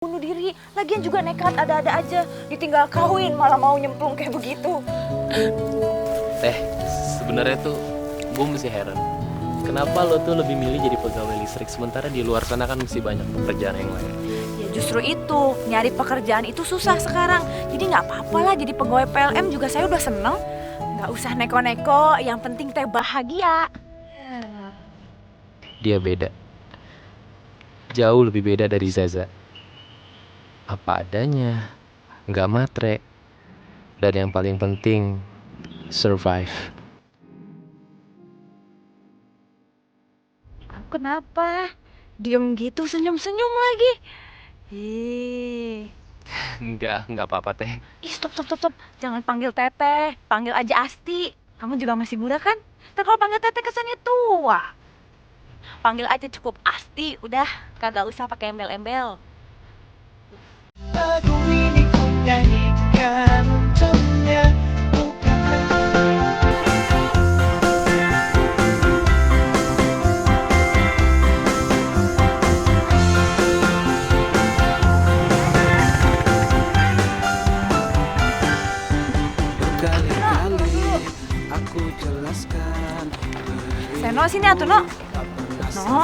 bunuh diri, lagian juga nekat ada-ada aja, ditinggal kawin malah mau nyemplung kayak begitu. Sebenarnya tuh gue mesti heran. Kenapa lo tuh lebih milih jadi pegawai listrik sementara di luar sana kan mesti banyak pekerjaan yang lain? Ya justru itu, nyari pekerjaan itu susah sekarang. Jadi nggak apa-apa lah jadi pegawai PLM juga saya udah seneng. Nggak usah neko-neko, yang penting teh bahagia. Dia beda. Jauh lebih beda dari Zaza. Apa adanya, nggak matre. Dan yang paling penting, survive. Kenapa? Diem gitu senyum-senyum lagi. Ih. Nggak apa-apa teh. Ih, stop. Jangan panggil Teteh, panggil aja Asti. Kamu juga masih muda kan? Ntar kalau panggil Teteh kesannya tua. Panggil aja cukup Asti, udah. Kagak usah pakai embel-embel. Lagu ini ku nyanyikan untuknya, berkali-kali aku jelaskan. Seno sini atuh, No. No,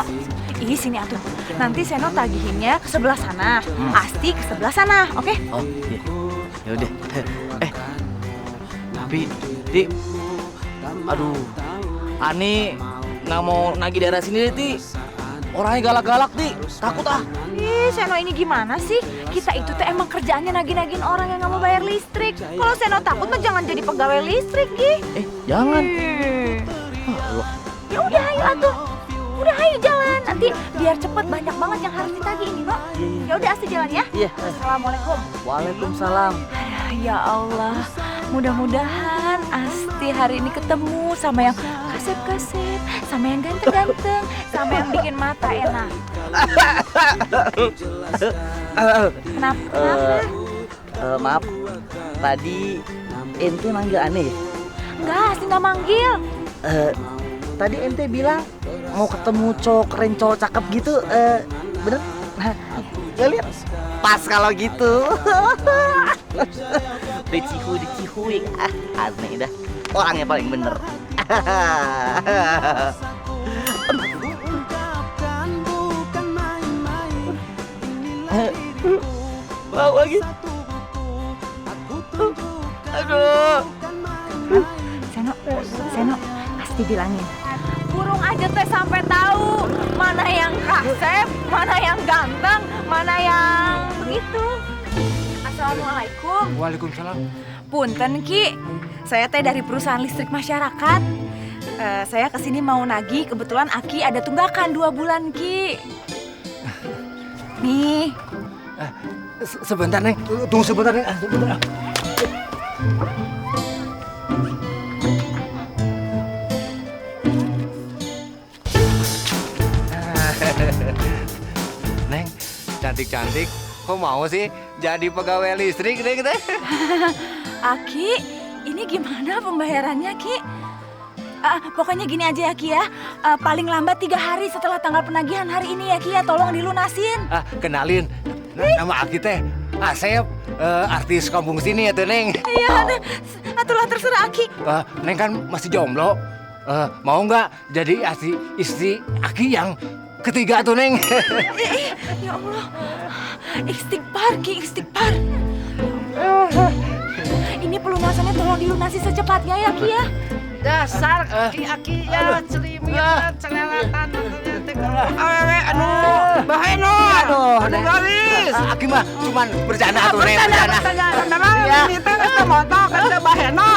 ih sini atuh. Nanti Seno tagihinnya ke sebelah sana. Asti ke sebelah sana, oke? Oh iya, ya udah. Tapi Ti, aduh, Ani nggak mau nagih daerah sini deh Ti. Orangnya galak-galak Ti, takut ah. Ih, Seno ini gimana sih? Kita itu tuh emang kerjaannya nagih-nagihin orang yang nggak mau bayar listrik. Kalau Seno takut mah jangan jadi pegawai listrik, Gi. Jangan. Ih. Allah. Ya udah ayo atuh. Udah ayo jalan. Nanti biar cepet banyak banget yang harus ditagih ini, No. Ya udah Asti jalan ya. Iya. Assalamualaikum. Waalaikumsalam. Ya Allah, mudah-mudahan Asti hari ini ketemu sama yang kasep-kasep, sama yang ganteng-ganteng, sama yang bikin mata enak. Kenapa? Maaf, tadi ente manggil aneh. Enggak, Asti nggak manggil. Tadi ente bilang mau ketemu cowok keren, cowok cakep gitu, bener? Nah, ya lihat, pas kalau gitu. Dicihui, aneh dah. Orangnya paling bener. Bau lagi. Aduh. Seno, Asti bilangin. Burung aja teh sampai tahu mana yang kasep, mana yang ganteng, mana yang begitu. Assalamualaikum. Waalaikumsalam. Punten Ki, saya teh dari perusahaan listrik masyarakat. Saya kesini mau nagih, kebetulan Aki ada tunggakan 2 bulan Ki. Nih. Sebentar Neng, tunggu sebentar Neng. Sebentar. Neng, cantik-cantik. Kok mau sih jadi pegawai listrik Neng? Aki, ini gimana pembayarannya Ki? Pokoknya gini aja ya Ki ya, paling lambat 3 hari setelah tanggal penagihan hari ini ya Ki ya, tolong dilunasin. Kenalin, nama Aki teh Asep, artis kampung sini ya tuh Neng. Iya, atulah terserah Aki. Neng kan masih jomblo, mau nggak jadi istri Aki yang ketiga tuh Neng? Ya Allah, istighfar Ki, istighfar. Ini pelunasannya tolong dilunasi secepatnya ya Ki ya. Dasar aki ya celimitan celelatan awewe anu baheno Aduh, anu garis Aki mah cuman bercanda tuh Neng, bercanda. memang ini teh teh motor teh baheno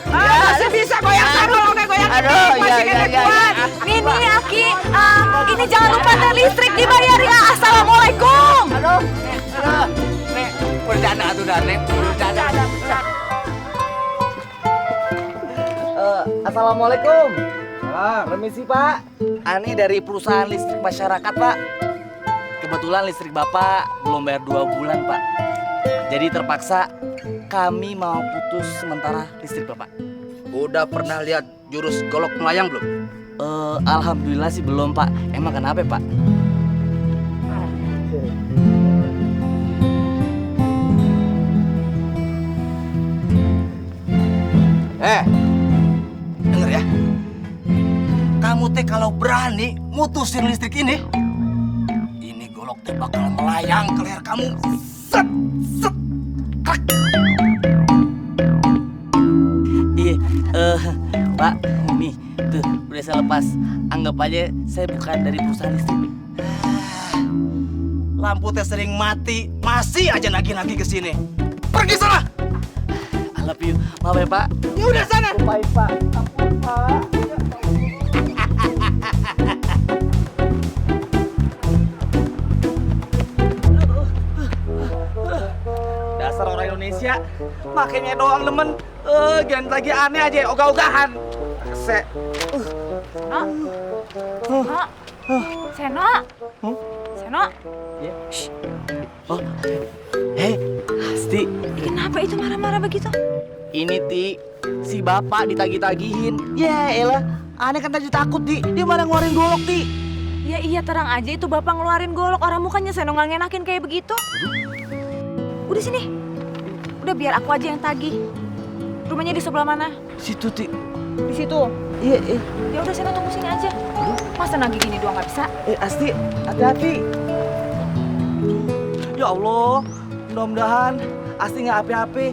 masih bisa goyang sarung oke goyang masih kena kuat Nih Aki, ini jangan lupa teh listrik dibayar ya. Assalamualaikum. Neng, bercanda tuh dah Neng, bercanda. Assalamualaikum. Permisi Pak. Ani dari perusahaan listrik masyarakat Pak. Kebetulan listrik Bapak belum bayar 2 bulan Pak. Jadi terpaksa kami mau putus sementara listrik Bapak. udah pernah lihat jurus golok melayang belum? Alhamdulillah sih belum Pak. Emang kenapa Pak? kalau berani mutusin listrik ini golok teh bakal melayang ke leher kamu. Set, set, krak. Iya, Pak, nih, tuh udah saya lepas. Anggap aja saya bukan dari perusahaan listrik. Lampu teh sering mati, masih aja nagih-nagih ke sini. Pergi sana. I love you. Maaf ya, Pak. Ya udah sana. Baik, Pak. Ampun, Pak. Dasar orang Indonesia, makanya doang demen. Jangan lagi aneh aja, ogah-ogahan. Se. Seno. Seno. Oh, Asti, Kenapa itu marah-marah begitu? ini Ti, si bapak ditagih-tagihin. Ya elah, aneh kan tadi takut Ti, dia malah ngeluarin golok Ti. Ya iya terang aja itu bapak ngeluarin golok, orang mukanya Seno nggak ngenakin kayak begitu. Udah sini, udah biar aku aja yang tagih. Rumahnya di sebelah mana? Situ Ti. Di situ. Iya, Ya udah Seno tunggu sini aja. Masa nagih gini doang nggak bisa? Asti, hati-hati. Ya Allah, mudah-mudahan Asti nggak api-api.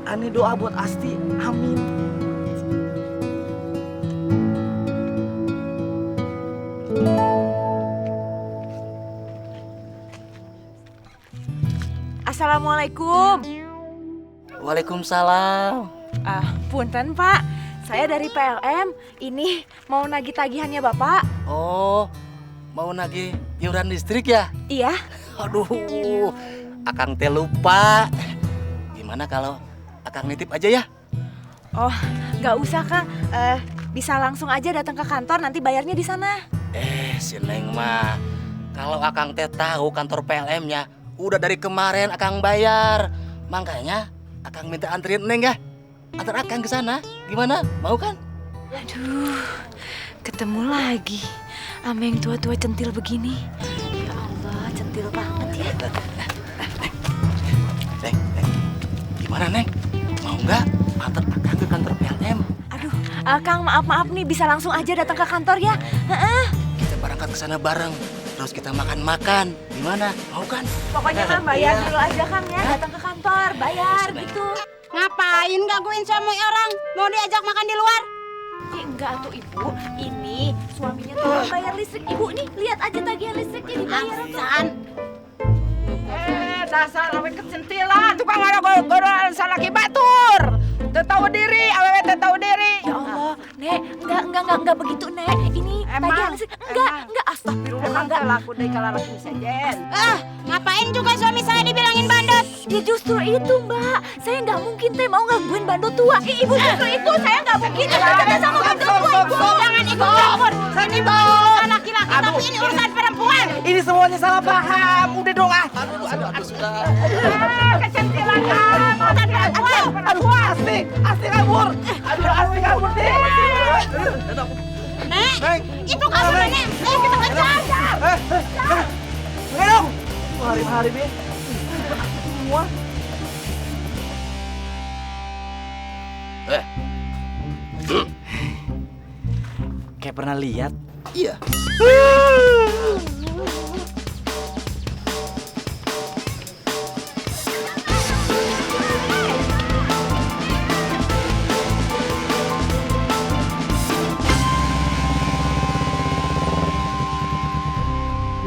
Aneh doa buat Asti, amin. Assalamualaikum. Waalaikumsalam. Punten Pak, saya dari PLM. Ini mau nagih tagihannya Bapak. Oh, mau nagih iuran listrik ya? Iya. Aduh, Akang teh lupa. Gimana kalau Akang nitip aja ya? Oh, nggak usah Kang. Bisa langsung aja datang ke kantor, nanti bayarnya di sana. Si Neng mah, kalau Akang teh tahu kantor PLM-nya, udah dari kemarin Akang bayar. Makanya Akang minta anterin Neng ya. Antar Akang ke sana. Gimana? Mau kan? Aduh, ketemu lagi sama yang tua-tua centil begini. Ya Allah, centil banget ya. Neng, gimana Neng? Mau nggak antar Akang ke kantor PLM? Aduh, Kang maaf nih bisa langsung aja datang ke kantor ya. Kita berangkat ke sana bareng. Terus kita makan-makan. Gimana? Mau kan? Pokoknya Kang bayar dulu aja Kang ya, datang ke kantor, bayar gitu. Ngapain gangguin suami orang? Mau diajak makan di luar? Enggak tuh Ibu, ini suaminya tuh bayar listrik. Ibu nih, lihat aja tagihan listriknya dibayar. Aksan. Dasar awe kecentilan, tukang ada gorolan salaki batur. Teu tahu diri, awewe teu tahu diri. Ya Allah, Nek, enggak begitu, Nek. Ini tagihan listrik. Enggak, astagfirullah, enggak. Laku deui ka lalaki sejen. Ngapain juga suami saya dibilangin bandot? Ya justru itu, Mbak. Saya nggak mungkin teh mau gangguin bandot tua. Ibu justru itu, saya nggak mungkin cerita sama bandot tua, Ibu. Jangan ikut campur. Ini urusan laki-laki, tapi ini urusan perempuan. Ini semuanya salah paham. Udah dong ah. Aduh, sudah. Kecentilan ah. Urusan perempuan. Aduh, Asti kabur. Aduh, Asti kabur deh. Nek, itu kasurnya. Kita kejar. Ayo. Hari-hari nih. Semua. Kayak pernah lihat. Iya.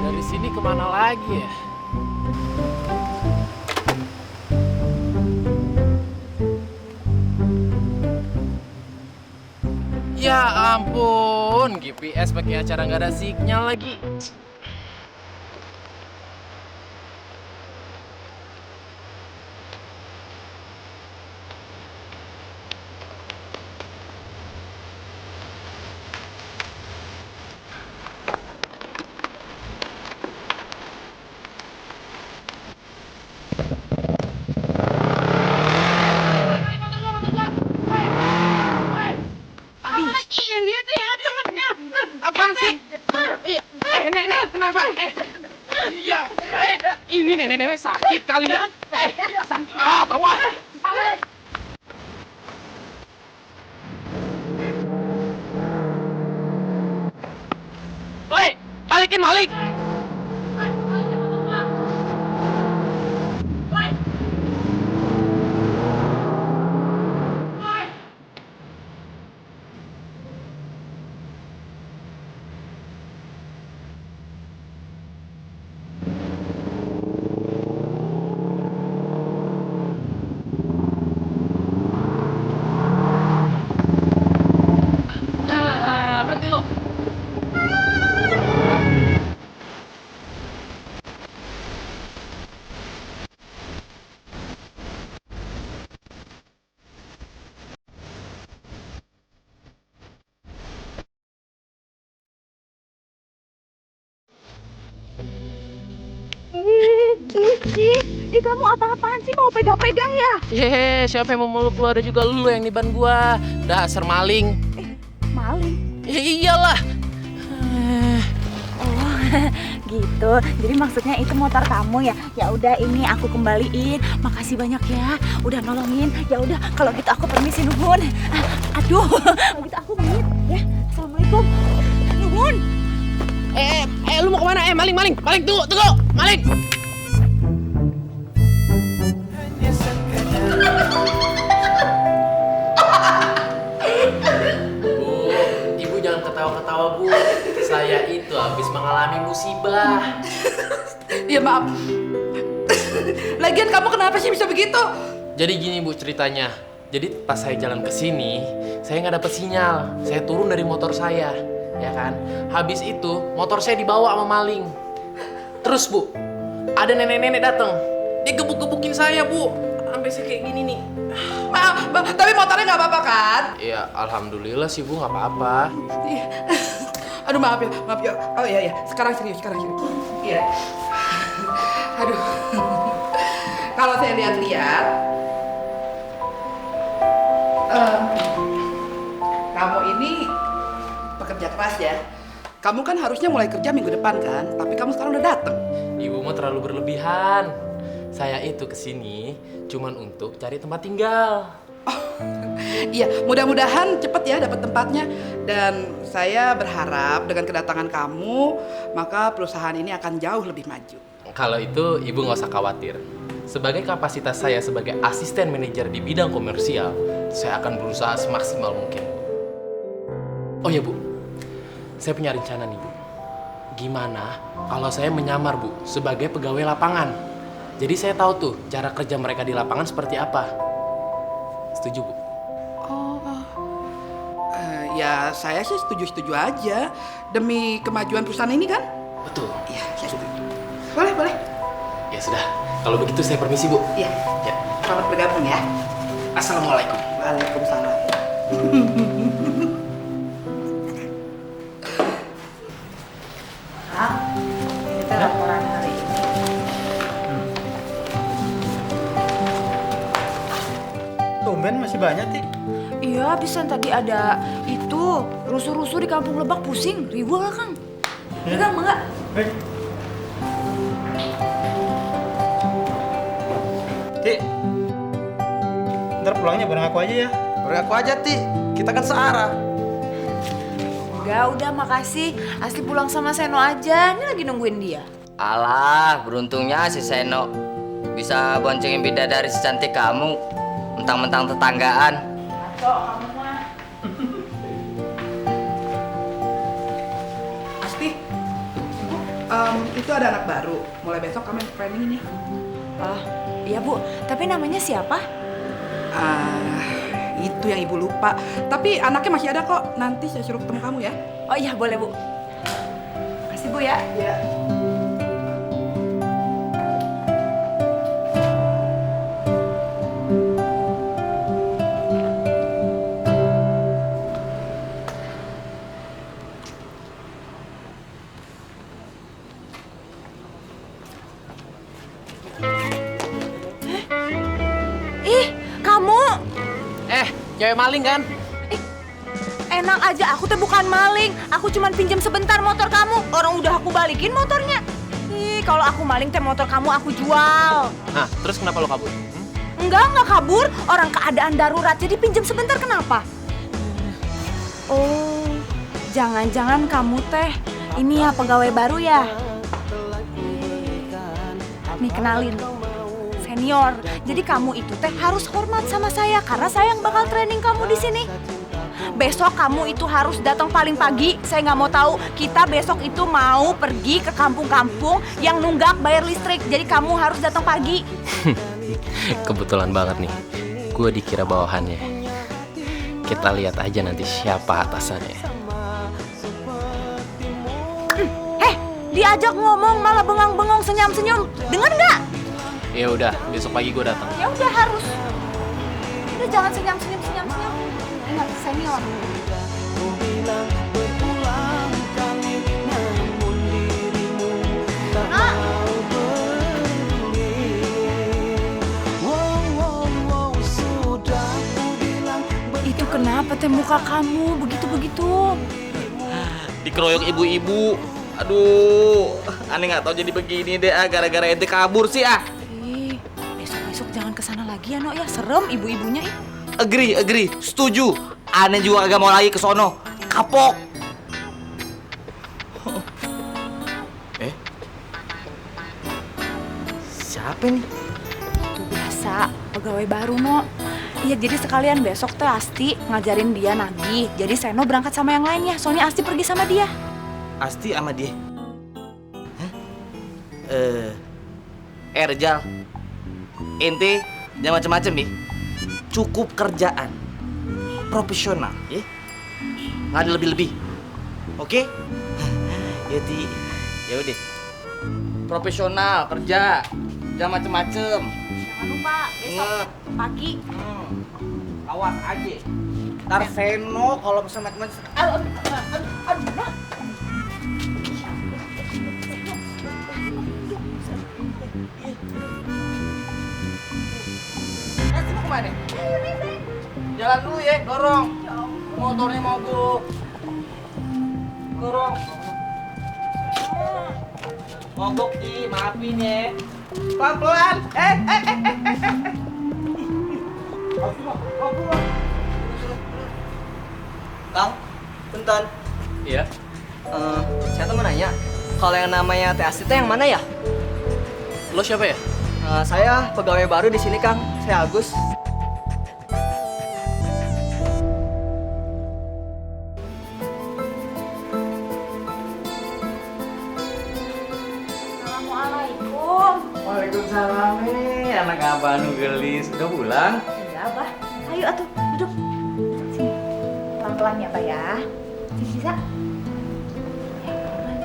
Dari sini kemana lagi ya? Ya ampun, GPS pakai acara nggak ada sinyal lagi. Ini nenek-nenek sakit kali ya. Bawa. Woi, balikin maling! Berhenti lo! Kamu apa-apaan sih mau pegang-pegang ya? Yeay, siapa yang mau meluk lu? Ada juga lu yang niban gua. Dasar maling. Maling. Ya iyalah. Oh, gitu. Jadi maksudnya itu motor kamu ya? Ya udah, ini aku kembaliin. Makasih banyak ya, udah nolongin. Ya udah, kalau gitu aku permisi nuhun. Aduh, kalau gitu aku pamit ya. Assalamualaikum. Nuhun. Lu mau kemana? Maling, tunggu, maling. Bu, ibu jangan ketawa-ketawa, Bu. Saya itu habis mengalami musibah. Ya maaf. Lagian kamu kenapa sih bisa begitu? Jadi gini, Bu, ceritanya. Jadi pas saya jalan ke sini, saya nggak dapet sinyal. Saya turun dari motor saya, ya kan? Habis itu motor saya dibawa sama maling. Terus, Bu, ada nenek-nenek datang. Dia gebuk-gebukin saya, Bu. Sampai saya kayak gini nih. Maaf, tapi motornya nggak apa-apa kan? Ya, alhamdulillah sih, Bu, nggak apa-apa. Iya. Aduh maaf ya. Oh iya. Sekarang serius. Iya. Aduh. Kalau saya lihat-lihat, kamu ini pekerja keras ya. Kamu kan harusnya mulai kerja minggu depan kan, tapi kamu sekarang udah dateng. Ibu mah terlalu berlebihan. Saya itu kesini cuman untuk cari tempat tinggal. Iya, mudah-mudahan cepet ya dapat tempatnya. Dan saya berharap dengan kedatangan kamu, maka perusahaan ini akan jauh lebih maju. Kalau itu ibu nggak usah khawatir. Sebagai kapasitas saya sebagai asisten manajer di bidang komersial, saya akan berusaha semaksimal mungkin. Oh ya, Bu, saya punya rencana nih, Bu. Gimana kalau saya menyamar, Bu, sebagai pegawai lapangan? Jadi saya tahu tuh cara kerja mereka di lapangan seperti apa. Setuju, Bu? Ya saya sih setuju aja demi kemajuan perusahaan ini kan? Betul. Iya, saya setuju. Boleh. Ya sudah, kalau begitu saya permisi, Bu. Iya. Ya. Selamat bergabung ya. Assalamualaikum. Waalaikumsalam. Ini tuh laporan hari ini. Tumben masih banyak, Ti. Iya, pisan tadi ada itu rusuh-rusuh di Kampung Lebak, pusing, ribu lah Kang. Ya Kang, mangga. Hei. Ti. Ntar pulangnya bareng aku aja ya. Bareng aku aja, Ti. Kita kan searah. Udah, makasih. Asli pulang sama Seno aja. Ini lagi nungguin dia. Alah, beruntungnya si Seno bisa boncengin bidadari secantik kamu, mentang-mentang tetanggaan. Kok kamu mah? Asti, itu ada anak baru. Mulai besok kami training ini. Iya Bu, tapi namanya siapa? Itu yang ibu lupa. Tapi anaknya masih ada kok. Nanti saya suruh ketemu kamu ya. Oh iya, boleh Bu. Kasih Bu ya. Iya. Ih, kamu Cewek maling kan? enak aja. Aku tuh bukan maling. Aku cuman pinjam sebentar motor kamu. Orang udah aku balikin motornya. Ih, kalau aku maling teh motor kamu aku jual. Nah, terus kenapa lo kabur? Enggak kabur. Orang keadaan darurat. Jadi pinjam sebentar kenapa? Oh, jangan-jangan kamu teh Ini ya pegawai baru ya. Nih kenalin, senior. Jadi kamu itu teh harus hormat sama saya karena saya yang bakal training kamu di sini. Besok kamu itu harus datang paling pagi. Saya nggak mau tahu. Kita besok itu mau pergi ke kampung-kampung yang nunggak bayar listrik. Jadi kamu harus datang pagi. Kebetulan banget nih, gue dikira bawahannya. Kita lihat aja nanti siapa atasannya. Diajak ngomong malah bengang-bengong senyum-senyum. Dengar nggak? Ya udah, besok pagi gue datang. Ya udah harus. Udah jangan senyum-senyum. Ingat senior. Itu kenapa teh muka kamu begitu-begitu? Dikeroyok ibu-ibu. Aduh, aneh nggak tahu jadi begini deh gara-gara ente kabur sih ah. Ih, besok-besok jangan kesana lagi ya, Nok ya. Serem ibu-ibunya ih. Agree, setuju. Aneh juga agak mau lagi ke sono. Kapok. Siapa nih? Itu biasa, pegawai baru, Nok. Iya, jadi sekalian besok teh Asti ngajarin dia nagih. Jadi Seno berangkat sama yang lainnya, soalnya Asti pergi sama dia. Asti sama dia. Hah? Rijal. Ente jangan macem-macem nih. Cukup kerjaan. Profesional, ya. Nggak ada lebih-lebih. Oke? Ya, Ti. Ya udah. Profesional kerja. Jangan macem-macem. Jangan lupa, besok pagi. Awas aja. Ntar Seno kalau misalnya macem-macem. Aduh. Mana? Jalan dulu ya, dorong. Motornya mogok. Dorong. Mogok Ki, maafin ya. Pelan-pelan. Kang, bentar. Iya? Saya tuh mau nanya, kalau yang namanya Teh Asti teh yang mana ya? Lo siapa ya? Saya pegawai baru di sini, Kang. Saya Agus. Assalamualaikum. Waalaikumsalam nih, anak abah nu gelis. Udah pulang? Iya, Abah. Ayo atuh, duduk. Sini. Pelan-pelan ya, Pak ya. Sini, bisa? Ya, pelan.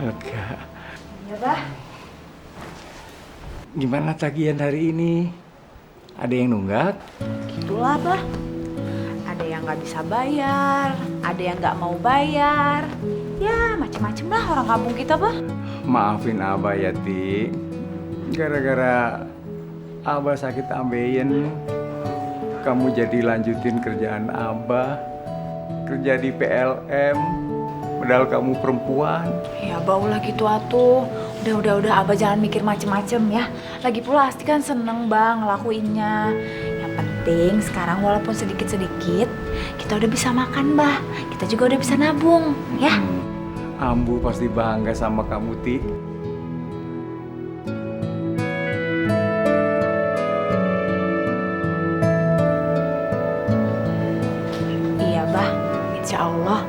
Lega. Iya, Bah. Gimana tagihan hari ini? Ada yang nunggak? Gitulah, Bah. Ada yang nggak bisa bayar, ada yang nggak mau bayar. Ya, macem-macem lah orang kampung kita, Bah. Maafin Abah ya, Ti. Gara-gara Abah sakit ambeien, kamu jadi lanjutin kerjaan Abah. Kerja di PLM, padahal kamu perempuan. Ya, baulah gitu atuh. Udah, Abah jangan mikir macem-macem ya. Lagi pula Asti kan seneng Bang ngelakuinnya. Yang penting sekarang walaupun sedikit-sedikit, kita udah bisa makan, Bah. Kita juga udah bisa nabung, ya. Ambu pasti bangga sama kamu, Ti. Iya, Bah. Insya Allah.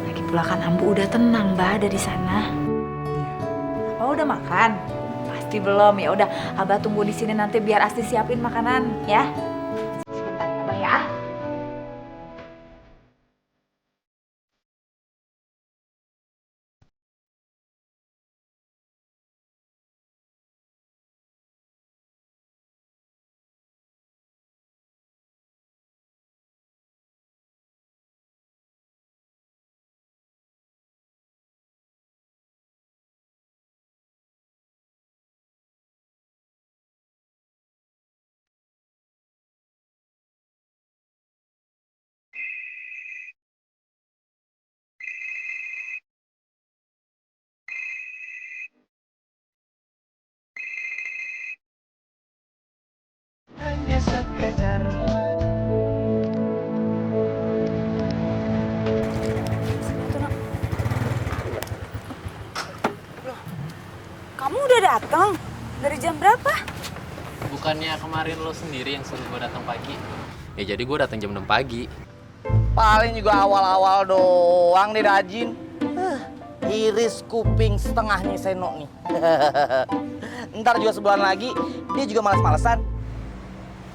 Lagi pula kan Ambu udah tenang, Bah, dari sana. Apa udah makan? Pasti belum. Ya udah, Abah tunggu di sini nanti biar Asti siapin makanan, ya. Sebentar, Abah ya. Kamu udah datang? Dari jam berapa? Bukannya kemarin lo sendiri yang suruh gue datang pagi? Ya jadi gue datang jam 6 pagi. Paling juga awal-awal doang deh rajin. Iris kuping setengahnya Seno nih. Ntar juga sebulan lagi dia juga malas-malesan.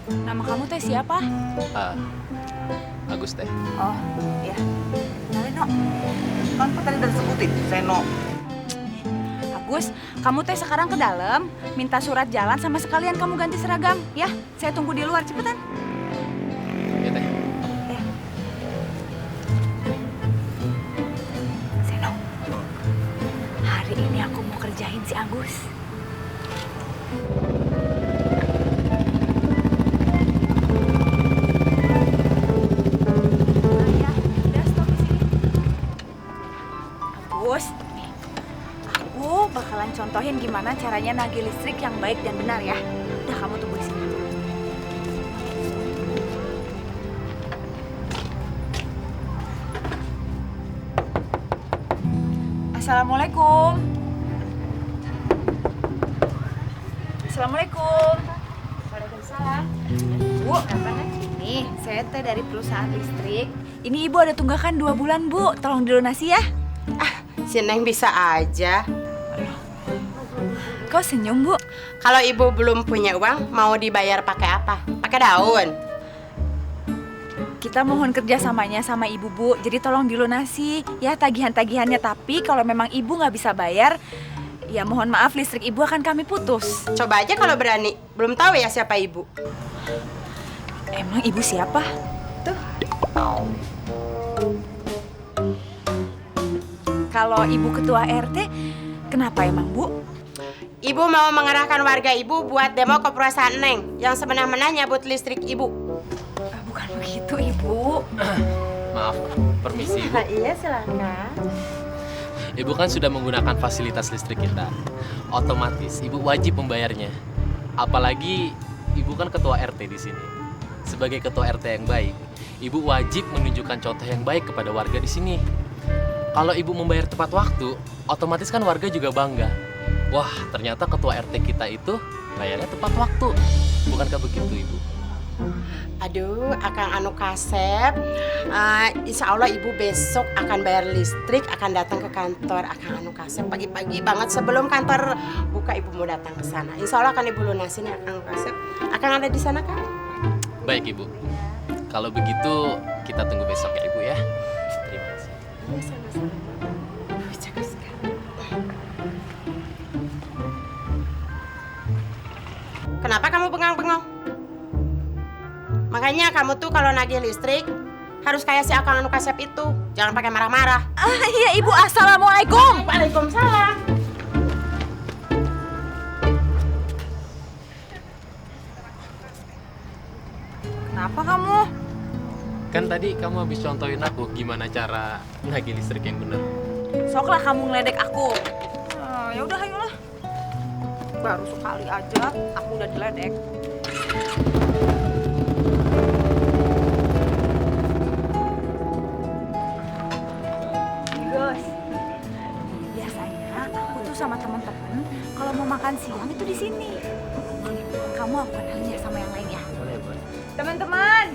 Nama kamu teh siapa? Bagus teh. Oh, iya. Kenalin, No. Kan tadi udah disebutin Seno. Agus, kamu teh sekarang ke dalam, minta surat jalan sama sekalian kamu ganti seragam, ya. Saya tunggu di luar, cepetan. Ya teh. Seno, hari ini aku mau kerjain si Agus. Ya, udah stop di sini. Agus, nih, aku bakalan contohin gimana caranya nagih listrik yang baik dan benar ya. Udah, kamu tunggu di sini. Assalamualaikum. Assalamualaikum. Waalaikumsalam. Bu, nih saya teh dari perusahaan listrik. Ini ibu ada tunggakan 2 bulan bu, tolong dilunasi ya. Si Neng bisa aja. Kok senyum bu? Kalau ibu belum punya uang, mau dibayar pakai apa? Pakai daun. Kita mohon kerjasamanya sama ibu bu, jadi tolong dilunasi ya tagihan-tagihannya. Tapi kalau memang ibu nggak bisa bayar, ya mohon maaf listrik ibu akan kami putus. Coba aja kalau berani. Belum tahu ya siapa ibu. Emang ibu siapa? Tuh. Kalau ibu ketua RT, kenapa emang bu? Ibu mau mengerahkan warga ibu buat demo ke perusahaan Neng yang semena-mena nyabut listrik ibu. Bukan begitu ibu. Maaf, permisi ibu. Iya silakan. Ibu kan sudah menggunakan fasilitas listrik kita. Otomatis ibu wajib membayarnya. Apalagi ibu kan ketua RT di sini. Sebagai ketua RT yang baik, ibu wajib menunjukkan contoh yang baik kepada warga di sini. Kalau ibu membayar tepat waktu, otomatis kan warga juga bangga. Wah, ternyata ketua RT kita itu bayarnya tepat waktu. Bukankah begitu, Ibu? Aduh, Akang Anu Kasep. Insya Allah ibu besok akan bayar listrik, akan datang ke kantor Akang Anu Kasep pagi-pagi banget sebelum kantor buka. Ibu mau datang ke sana. Insya Allah akan ibu lunasin ya Akang Anu Kasep. Akang ada di sana kan? Baik, Ibu. Kalau begitu kita tunggu besok ya, Ibu ya. Terima kasih. Iya, sama-sama. Cakep sekali. Kenapa kamu bengong-bengong? Makanya kamu tuh kalau nagih listrik harus kayak si Akang Anu Kasep itu. Jangan pakai marah-marah. Iya ibu, assalamualaikum. Waalaikumsalam. Kenapa kamu? Kan tadi kamu habis contohin aku gimana cara nagih listrik yang benar. Soklah kamu ngeledek aku. Ya udah, ayolah. Baru sekali aja aku udah diledek. Gus, biasanya aku tuh sama teman-teman kalau mau makan siang itu di sini. Kamu aku kenalin ya sama yang lain ya. Teman-teman,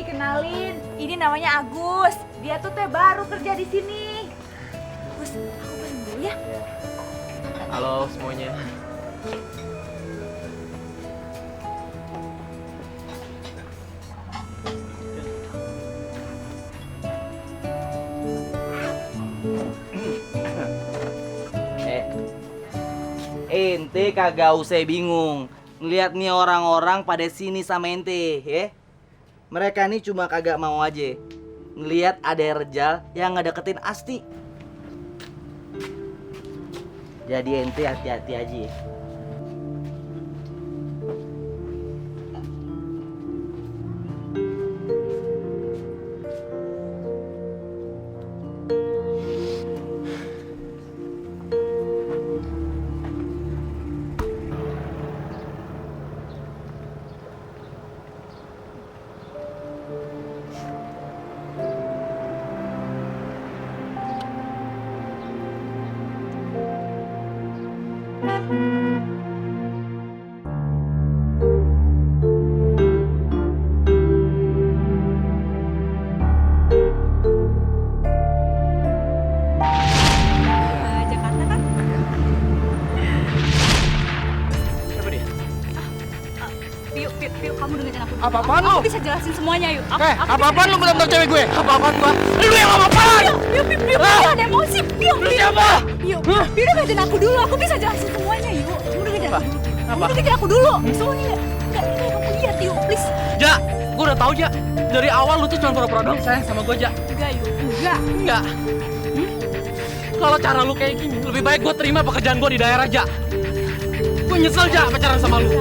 kenalin, ini namanya Agus. Dia tuh teh baru kerja di sini. Gus, aku pesen dulu ya. Halo semuanya. Ente kagak usah bingung. Ngeliat nih orang-orang pada sini sama ente, ya. Mereka nih cuma kagak mau aja ngeliat ada Rejal yang ngedeketin Asti. Jadi ente hati-hati aja ya. Jakarta kan? Siapa dia? Piu, kamu dengerin aku. Apa-apaan Aku lu? bisa jelasin semuanya, yuk. Apa-apaan lu bentar cewek gue? Apa-apaan gua? Lu yang apa-apaan? Piu, jangan emosi. Piu, Lu siapa? Piu, dengerin aku dulu. Aku bisa jelasin semuanya, yuk. Kamu dengerin aku dulu. Kamu dengerin aku dulu. Soalnya nggak kamu lihat, yuk, please. Ja, gue udah tahu Ja. Dari awal lu tuh cuma pura-pura doang sayang sama gue Ja. Enggak, yuk. Enggak. Enggak. Kalau cara lu kayak gini, lebih baik gue terima pekerjaan gue di daerah Ja. Gue nyesel Ja pacaran sama lu.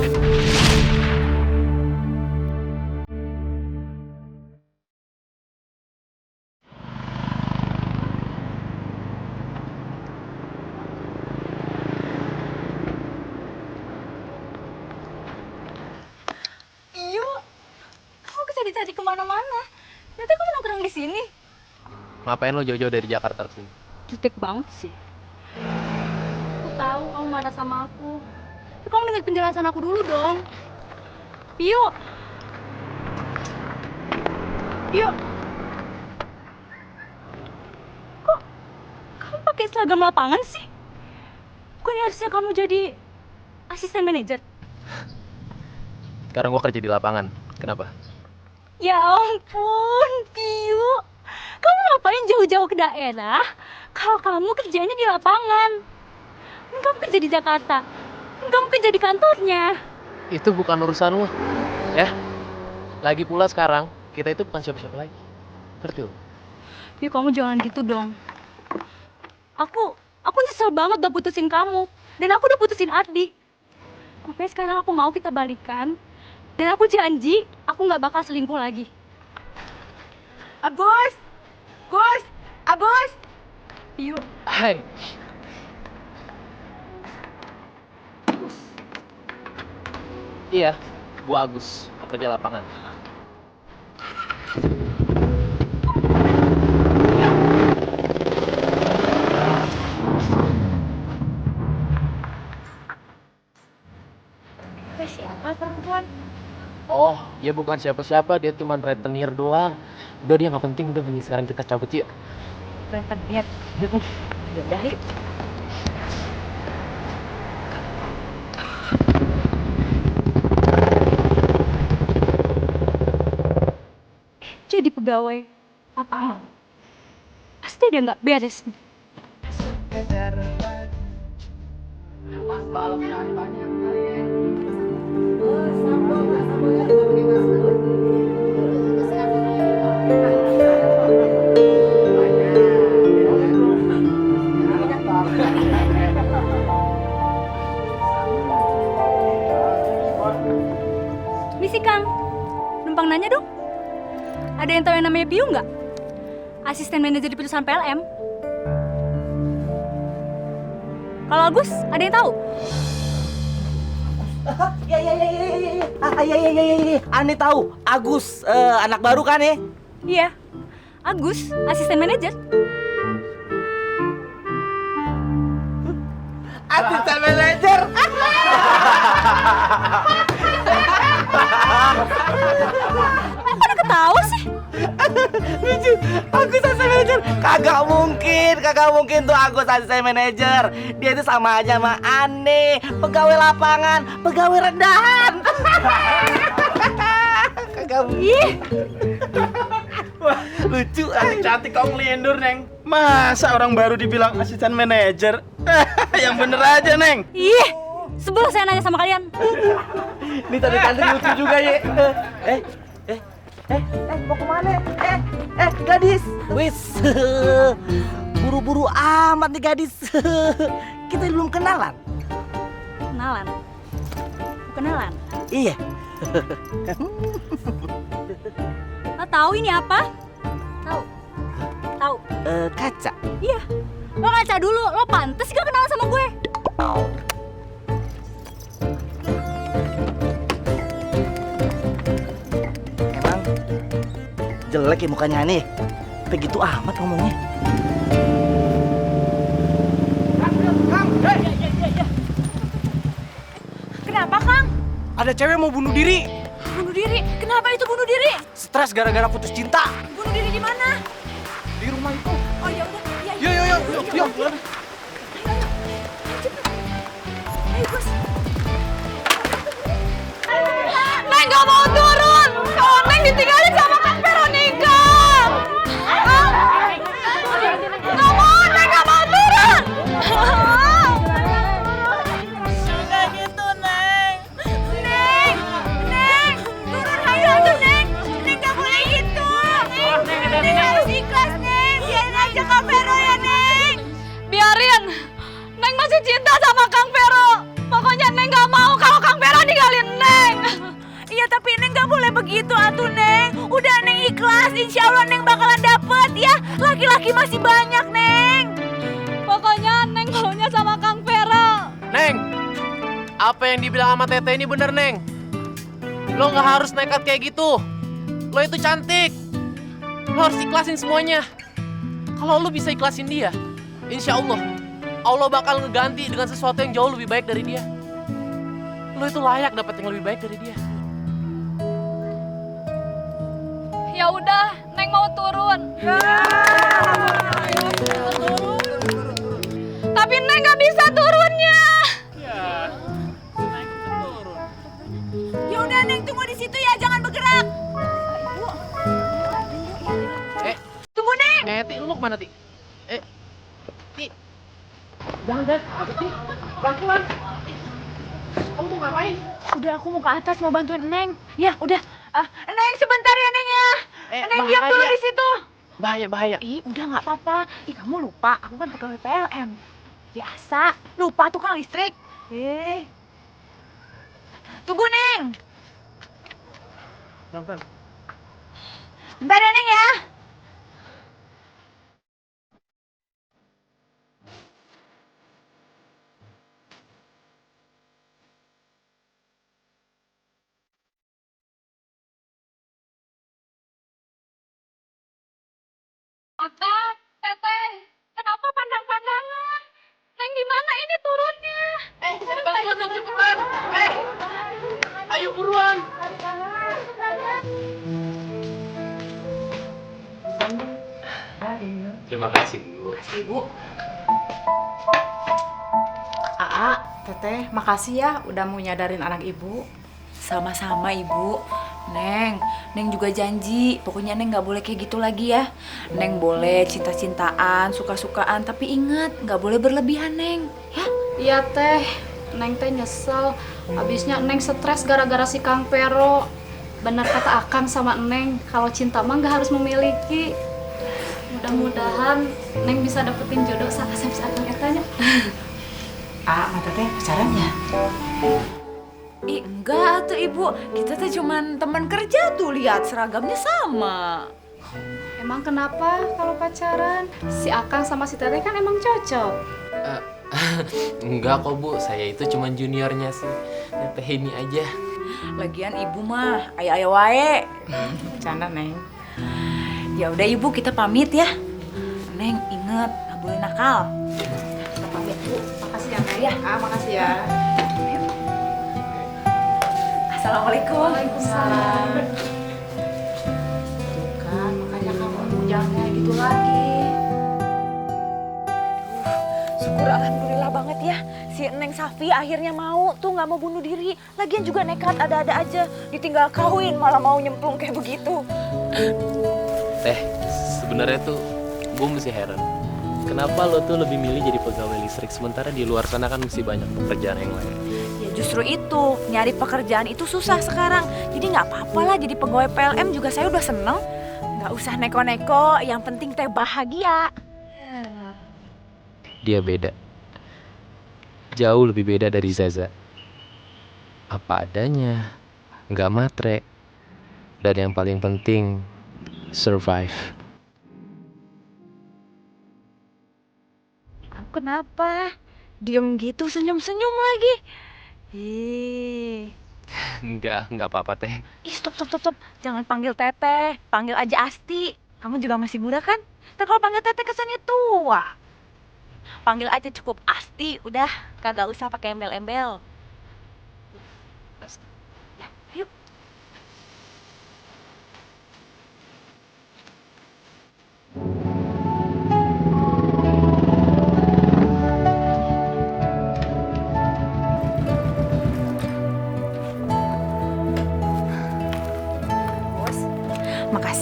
Yuk. Kamu bisa dicari kemana-mana. Nanti kamu nongkrong di sini. Ngapain lo jauh-jauh dari Jakarta ke sini? Jutek banget sih. Aku tahu kamu marah sama aku. Tapi kamu dengar penjelasan aku dulu dong. Piu. Piu. Kok kamu pakai seragam lapangan sih? Bukannya harusnya kamu jadi asisten manajer? Sekarang gue kerja di lapangan. Kenapa? Ya ampun, Piu. Kamu ngapain jauh-jauh ke daerah kalau kamu kerjanya di lapangan? Kamu kerja di Jakarta. Kamu kerja di kantornya. Itu bukan urusan lo. Ya. Lagi pula sekarang, kita itu bukan siapa-siapa lagi. Ngerti lo? Piu, kamu jangan gitu dong. Aku nyesel banget udah putusin kamu. Dan aku udah putusin Ardi. Makanya sekarang aku mau kita balikan. Dan aku janji, aku nggak bakal selingkuh lagi. Agus! Gus! Agus! Piu. Hai. Iya, gua Agus, pekerja lapangan. Siapa perempuan? Oh, dia bukan siapa-siapa, dia cuma rentenir doang. Udah dia nggak penting, udah mending sekarang kita cabut yuk. Rentenir. Yaudah, yuk. Jadi pegawai lapangan. Pasti dia nggak beres. Misi Kang, numpang nanya dong. Ada yang tahu yang namanya Piu nggak? Asisten manajer di perusahaan PLM. Kalau Agus, ada yang tahu? Ya. Ani tahu. Agus, anak baru kan ya? Iya, Agus, asisten manajer. Asisten manajer. Pada ketawa sih? Lucu. Agus asisten manajer. Kagak mungkin tuh Agus asisten manajer. Dia itu sama aja sama Ani, pegawai lapangan, pegawai rendahan. Kagak mungkin. Wah, lucu. Cantik kau ngelindur, Neng. Masa orang baru dibilang asisten manajer? Yang bener aja, Neng. Ih, sebelum saya nanya sama kalian. Ini tadi cantik lucu juga ya. Mau kemana? Gadis. Wis, buru-buru amat nih gadis. Kita belum kenalan. Kenalan? Kenalan? Iya. Lo tahu ini apa? Tahu? Tahu? Kaca. Iya. Lo ngaca dulu, lo pantas gak kenalan sama gue? Emang jelek ya mukanya nih. Begitu amat ngomongnya. ada cewek mau bunuh diri. Bunuh diri? Kenapa itu bunuh diri? Stres gara-gara putus cinta. Bunuh diri di mana? Di rumah itu. Oh ya udah, ya. Yuk. Ayo, Gus. Neng gak mau turun. Kalau Neng ditinggalin sama Kang Veronica. Gak mau, Neng gak mau turun. Gak gitu, Neng. Neng, turun ayo atuh, Neng. Neng gak boleh gitu. Neng harus ikhlas, Neng. Biarin aja Kang Vero ya, Neng. Biarin. Neng masih cinta sama Kang Vero. Pokoknya Neng gak mau kalau Kang Vero ninggalin Neng. Iya tapi Neng gak boleh begitu atuh Neng. Udah Neng ikhlas, insya Allah Neng bakalan dapet ya. Laki-laki masih banyak Neng. Pokoknya Neng maunya sama Kang Vero. Neng, apa yang dibilang sama Tete ini bener, Neng. Lo nggak harus nekat kayak gitu. Lo itu cantik. Lo harus ikhlasin semuanya. Kalau lo bisa ikhlasin dia, insya Allah bakal ngeganti dengan sesuatu yang jauh lebih baik dari dia. Lo itu layak dapat yang lebih baik dari dia. Ya udah, Neng mau turun. Tapi Neng gak bisa turunnya. Ya udah Neng tunggu di situ ya, jangan bergerak. Tunggu Neng. Ti, lu mau kemana, Ti? Ti. Jangan, Ti. Pelan-pelan. Kamu mau ngapain? Udah aku mau ke atas mau bantuin Neng. Ya udah. Neng sebentar ya Neng ya. Neng diam dulu di situ. Bahaya. Ih udah nggak apa-apa. Ih kamu lupa aku kan pegawai PLN. Biasa. Lupa tukang listrik. Tunggu Neng. Pelan-pelan. Bentar ya Neng ya. Teteh, kenapa pandang-pandangan? Neng gimana ini turunnya? Cepetan. Ayo buruan. Terima kasih, Bu. Ibu. Teteh, makasih ya udah mau nyadarin anak ibu. Sama-sama Ibu. Neng juga janji, pokoknya Neng gak boleh kayak gitu lagi ya. Neng boleh cinta-cintaan, suka-sukaan, tapi ingat gak boleh berlebihan Neng. Ya? Iya teh, Neng teh nyesel. Abisnya Neng stres gara-gara si Kang Pero. Benar kata Akang sama Neng, kalau cinta mah gak harus memiliki. Mudah-mudahan Neng bisa dapetin jodoh saat Akang etanya. Mata teh pacaran ya? Ih enggak tuh Ibu, kita tuh cuman teman kerja tuh, lihat seragamnya sama. Emang kenapa kalau pacaran? Si Akang sama si Teteh kan emang cocok. Enggak kok, Bu. Saya itu cuma juniornya sih. Tete ini aja. Lagian Ibu mah ayo wae. Bercanda Neng. Ya udah Ibu, kita pamit ya. Neng inget nggak boleh nakal. Kita pamit Bu. Makasih ya Neng. Makasih ya. Assalamualaikum. Waalaikumsalam. Tuh kan, makanya kamu jangan kayak gitu lagi. Syukur alhamdulillah banget ya. Si Neng Safi akhirnya mau tuh nggak mau bunuh diri. Lagian juga nekat ada-ada aja. Ditinggal kawin malah mau nyemplung kayak begitu. Teh, sebenarnya tuh gue mesti heran. Kenapa lo tuh lebih milih jadi pegawai listrik sementara di luar sana kan masih banyak pekerjaan yang lain? Ya justru itu, nyari pekerjaan itu susah sekarang. Jadi nggak apa-apa lah jadi pegawai PLM juga saya udah seneng. Nggak usah neko-neko, yang penting teh bahagia. Dia beda. Jauh lebih beda dari Zaza. Apa adanya, nggak matre. Dan yang paling penting, survive. Kenapa? Diem gitu senyum-senyum lagi. Ih. Enggak apa-apa teh. Ih, stop. Jangan panggil Teteh, panggil aja Asti. Kamu juga masih muda kan? Ntar kalau panggil Teteh kesannya tua. Panggil aja cukup Asti, udah. Kagak usah pakai embel-embel.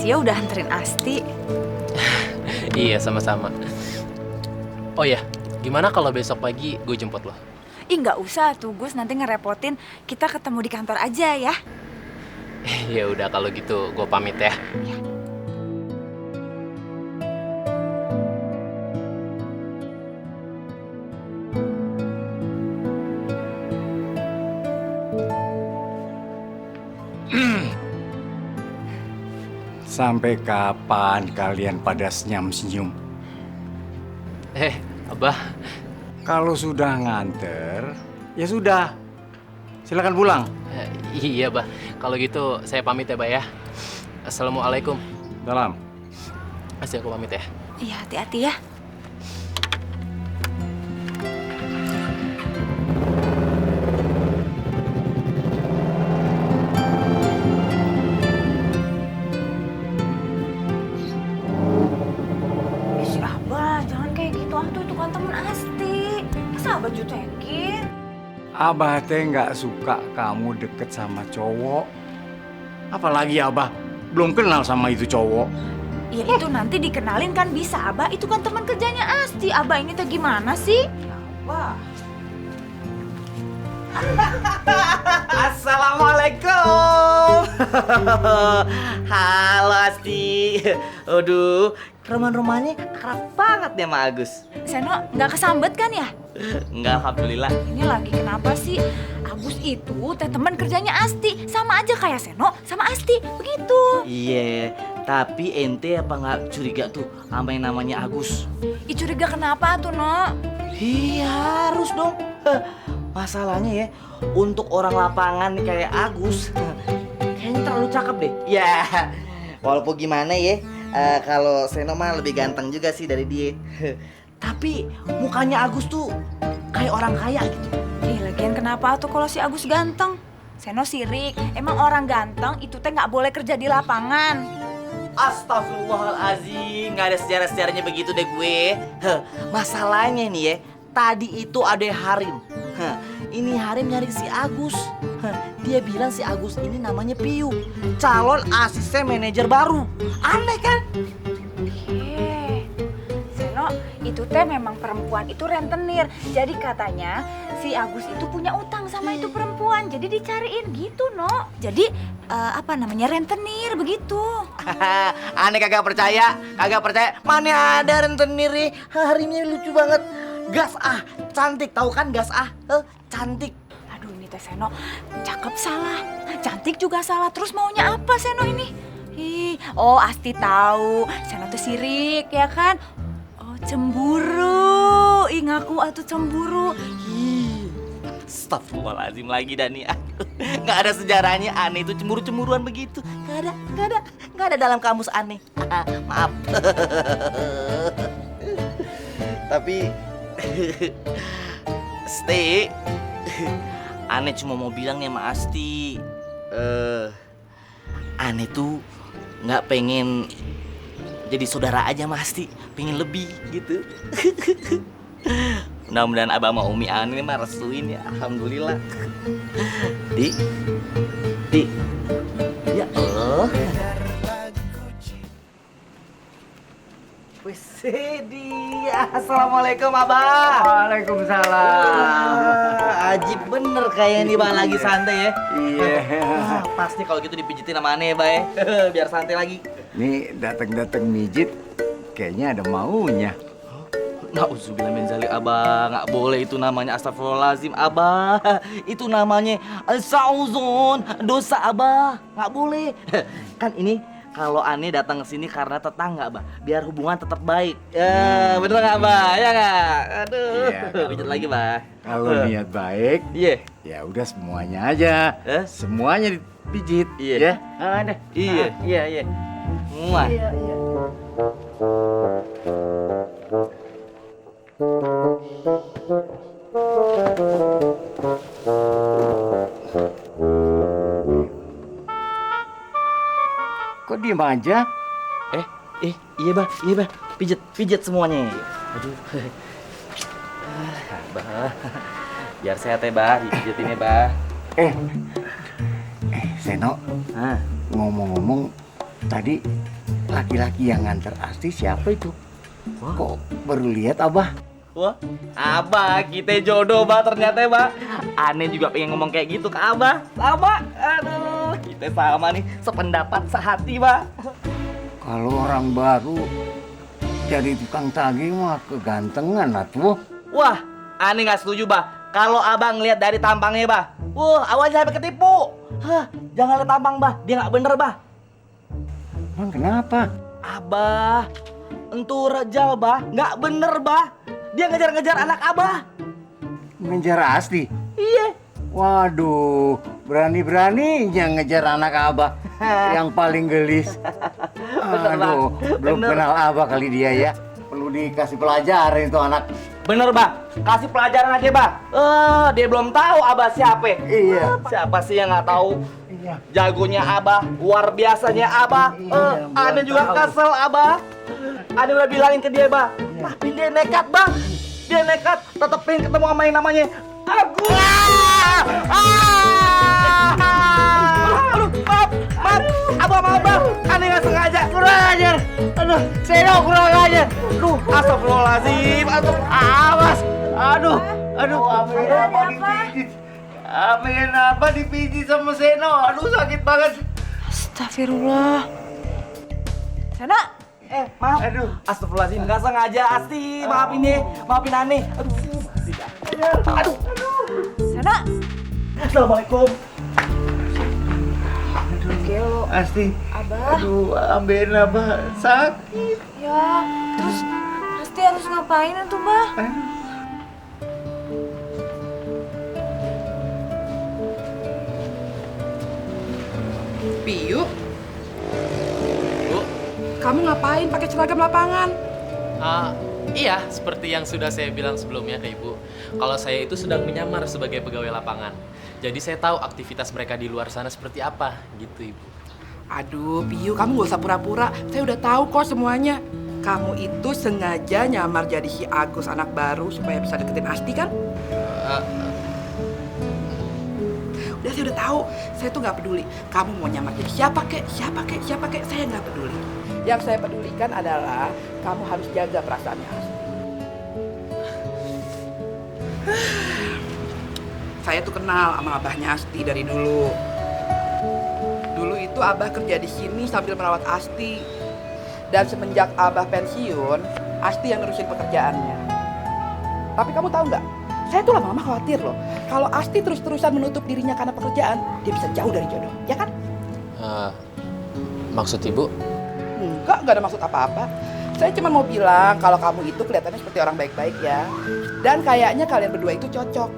Makasih ya udah anterin Asti. Iya, sama-sama. Oh ya, gimana kalau besok pagi gue jemput lo? Ih nggak usah tuh Gus, nanti ngerepotin. Kita ketemu di kantor aja ya. Ya udah kalau gitu gue pamit ya. Sampai kapan kalian pada senyum-senyum? Abah. Kalau sudah nganter, ya sudah. Silakan pulang. Iya, Bah. Kalau gitu saya pamit ya, Bah ya. Assalamualaikum. Salam. Masih aku pamit ya. Iya, hati-hati ya. Si Abah, jangan kayak gitu. Itu kan temen Asti. Masa Abah jutekin? Abah teh nggak suka kamu deket sama cowok. Apalagi Abah belum kenal sama itu cowok. Ya itu nanti dikenalin kan bisa, Abah. Itu kan teman kerjanya Asti. Abah ini teh gimana sih? Ya Abah. Assalamualaikum. Halo Asti. Aduh, roman-romannya akrab banget ya sama Agus. Seno nggak kesambet kan ya? Enggak, alhamdulillah. Ini lagi kenapa sih? Agus itu teh teman kerjanya Asti. Sama aja kayak Seno sama Asti. Begitu. Iya, tapi ente apa nggak curiga tuh sama yang namanya Agus? Ih curiga kenapa tuh, No? Iya, harus dong. Masalahnya ya, untuk orang lapangan nih kayak Agus, kayaknya terlalu cakep deh. Ya, walaupun gimana ya, kalau Seno mah lebih ganteng juga sih dari dia. Tapi mukanya Agus tuh kayak orang kaya gitu. Ih lagian kenapa tuh kalau si Agus ganteng? Seno sirik, emang orang ganteng itu teh nggak boleh kerja di lapangan. Astagfirullahaladzim, nggak ada sejarah-sejarahnya begitu deh gue. Masalahnya nih ya, tadi itu ada Harim. Ini Harim nyari si Agus. Dia bilang si Agus ini namanya Piu, calon asisten manajer baru. Aneh kan? Seno, itu teh memang perempuan itu rentenir. Jadi katanya si Agus itu punya utang sama itu perempuan. Jadi dicariin gitu, No. Jadi apa namanya rentenir begitu. Aneh kagak percaya. Mana ada rentenir nih? Harimnya lucu banget. Gas ah, cantik tahu kan gas ah? Cantik. Aduh ini teh Seno, cakep salah, cantik juga salah. Terus maunya apa Seno ini? Oh Asti tahu, Seno tuh sirik ya kan? Oh cemburu, ngaku atuh cemburu. Astagfirullahaladzim lagi Dani. Nggak ada sejarahnya aneh itu cemburu-cemburuan begitu. Nggak ada dalam kamus aneh. Maaf. Tapi Sti, aneh cuma mau bilang nih sama Asti, aneh tuh nggak pengen jadi saudara aja sama Asti, pengen lebih gitu. Mudah-mudahan abah sama umi aneh mah restuin ya, alhamdulillah. Di, ya Allah. Wih, dia. Assalamualaikum abah. Waalaikumsalam. Ajib bener kayak nih bang lagi santai ya. Iya. Pas nih kalau gitu dipijitin sama aneh ya, biar santai lagi. Nih datang mijit, kayaknya ada maunya. Nauzubillah min zalik abah, nggak boleh itu namanya astagfirullahalazim abah. Itu namanya sauzun, dosa abah, nggak boleh. Kan ini kalau aneh datang ke sini karena tetangga, Abah, biar hubungan tetap baik. Ya, bener nggak, Abah? Ya nggak? Aduh, Iya, pijat lagi, Bah. Kalau niat baik, Iya. ya udah semuanya aja. Semuanya dipijit, Iya. ya. Ada. Iya, iya. Muah. Kok diem aja? Iya, Bah. Pijat semuanya. Aduh. Bah. Biar sehat ya, Bah. Dipijitin ya, Bah. Seno. Ngomong-ngomong, Tadi laki-laki yang nganter Asti siapa itu? Kok baru lihat Abah? Wah, Abah, kita jodoh, Bah, ternyata, Bah. Aneh juga pengen ngomong kayak gitu ke Abah. Sama, aduh, kita sama nih, sependapat, sehati, Bah. Kalau orang baru jadi tukang tagih mah kegantengan atuh. Wah, aneh nggak setuju, Bah. Kalau Abang ngeliat dari tampangnya, Bah. Wah, awalnya sampai ketipu. Hah, jangan lihat tampang, Bah. Dia nggak bener, Bah. Emang kenapa? Abah, entu Rejal, Bah. Nggak bener, Bah. Dia ngejar-ngejar anak Abah. Ngejar Asti? Iya. Waduh, berani-beraninya ngejar anak Abah yang paling gelis. Aduh, belum kenal Abah kali dia ya. Perlu dikasih pelajaran itu anak. Bener, Bah. Kasih pelajaran aja, Bah. Dia belum tahu Abah siapa. Iya. Siapa sih yang nggak tahu? Iya. Jagonya Abah, luar biasanya Abah. Ada juga kesel Abah. Ada udah bilangin ke dia, Bah. Tapi dia nekat, Bah. Dia nekat, tetep pengen ketemu sama yang namanya Agus. Aduh, maaf. Abah, maaf, Bah. Aneh nggak sengaja. Kurang ajar. Aduh, Seno kurang ajar. Aduh, astagfirullahaladzim. Awas. Aduh. Amin apa dipijit. Amin apa dipijit sama Seno. Aduh, sakit banget. Astagfirullah. Seno. Maaf. Aduh, astagfirullahaladzim. Nggak sengaja, Asti. Maafin deh. Maafin aneh. Aduh. Seno. Assalamualaikum. Aduh, Asti. Abah. Aduh, ambil Abah sakit. Ya, terus Asti harus ngapain tuh, Bah? Piyu, Bu, kamu ngapain pakai seragam lapangan? iya, seperti yang sudah saya bilang sebelumnya ke Ibu. Kalau saya itu sedang menyamar sebagai pegawai lapangan. Jadi saya tahu aktivitas mereka di luar sana seperti apa, gitu Ibu. Aduh, Piyu, kamu gak usah pura-pura. Saya udah tahu kok semuanya. Kamu itu sengaja nyamar jadi si Agus anak baru supaya bisa deketin Asti kan? Udah, saya udah tahu. Saya tuh nggak peduli. Kamu mau nyamar jadi siapa kek, saya nggak peduli. Yang saya pedulikan adalah kamu harus jaga perasaannya Asti. Saya tuh kenal sama abahnya Asti dari dulu. Dulu itu abah kerja di sini sambil merawat Asti. Dan semenjak abah pensiun, Asti yang nerusin pekerjaannya. Tapi kamu tahu nggak? Saya tuh lama-lama khawatir loh. Kalau Asti terus-terusan menutup dirinya karena pekerjaan, dia bisa jauh dari jodoh, ya kan? Maksud Ibu? Enggak ada maksud apa-apa. Saya cuma mau bilang kalau kamu itu kelihatannya seperti orang baik-baik ya. Dan kayaknya kalian berdua itu cocok.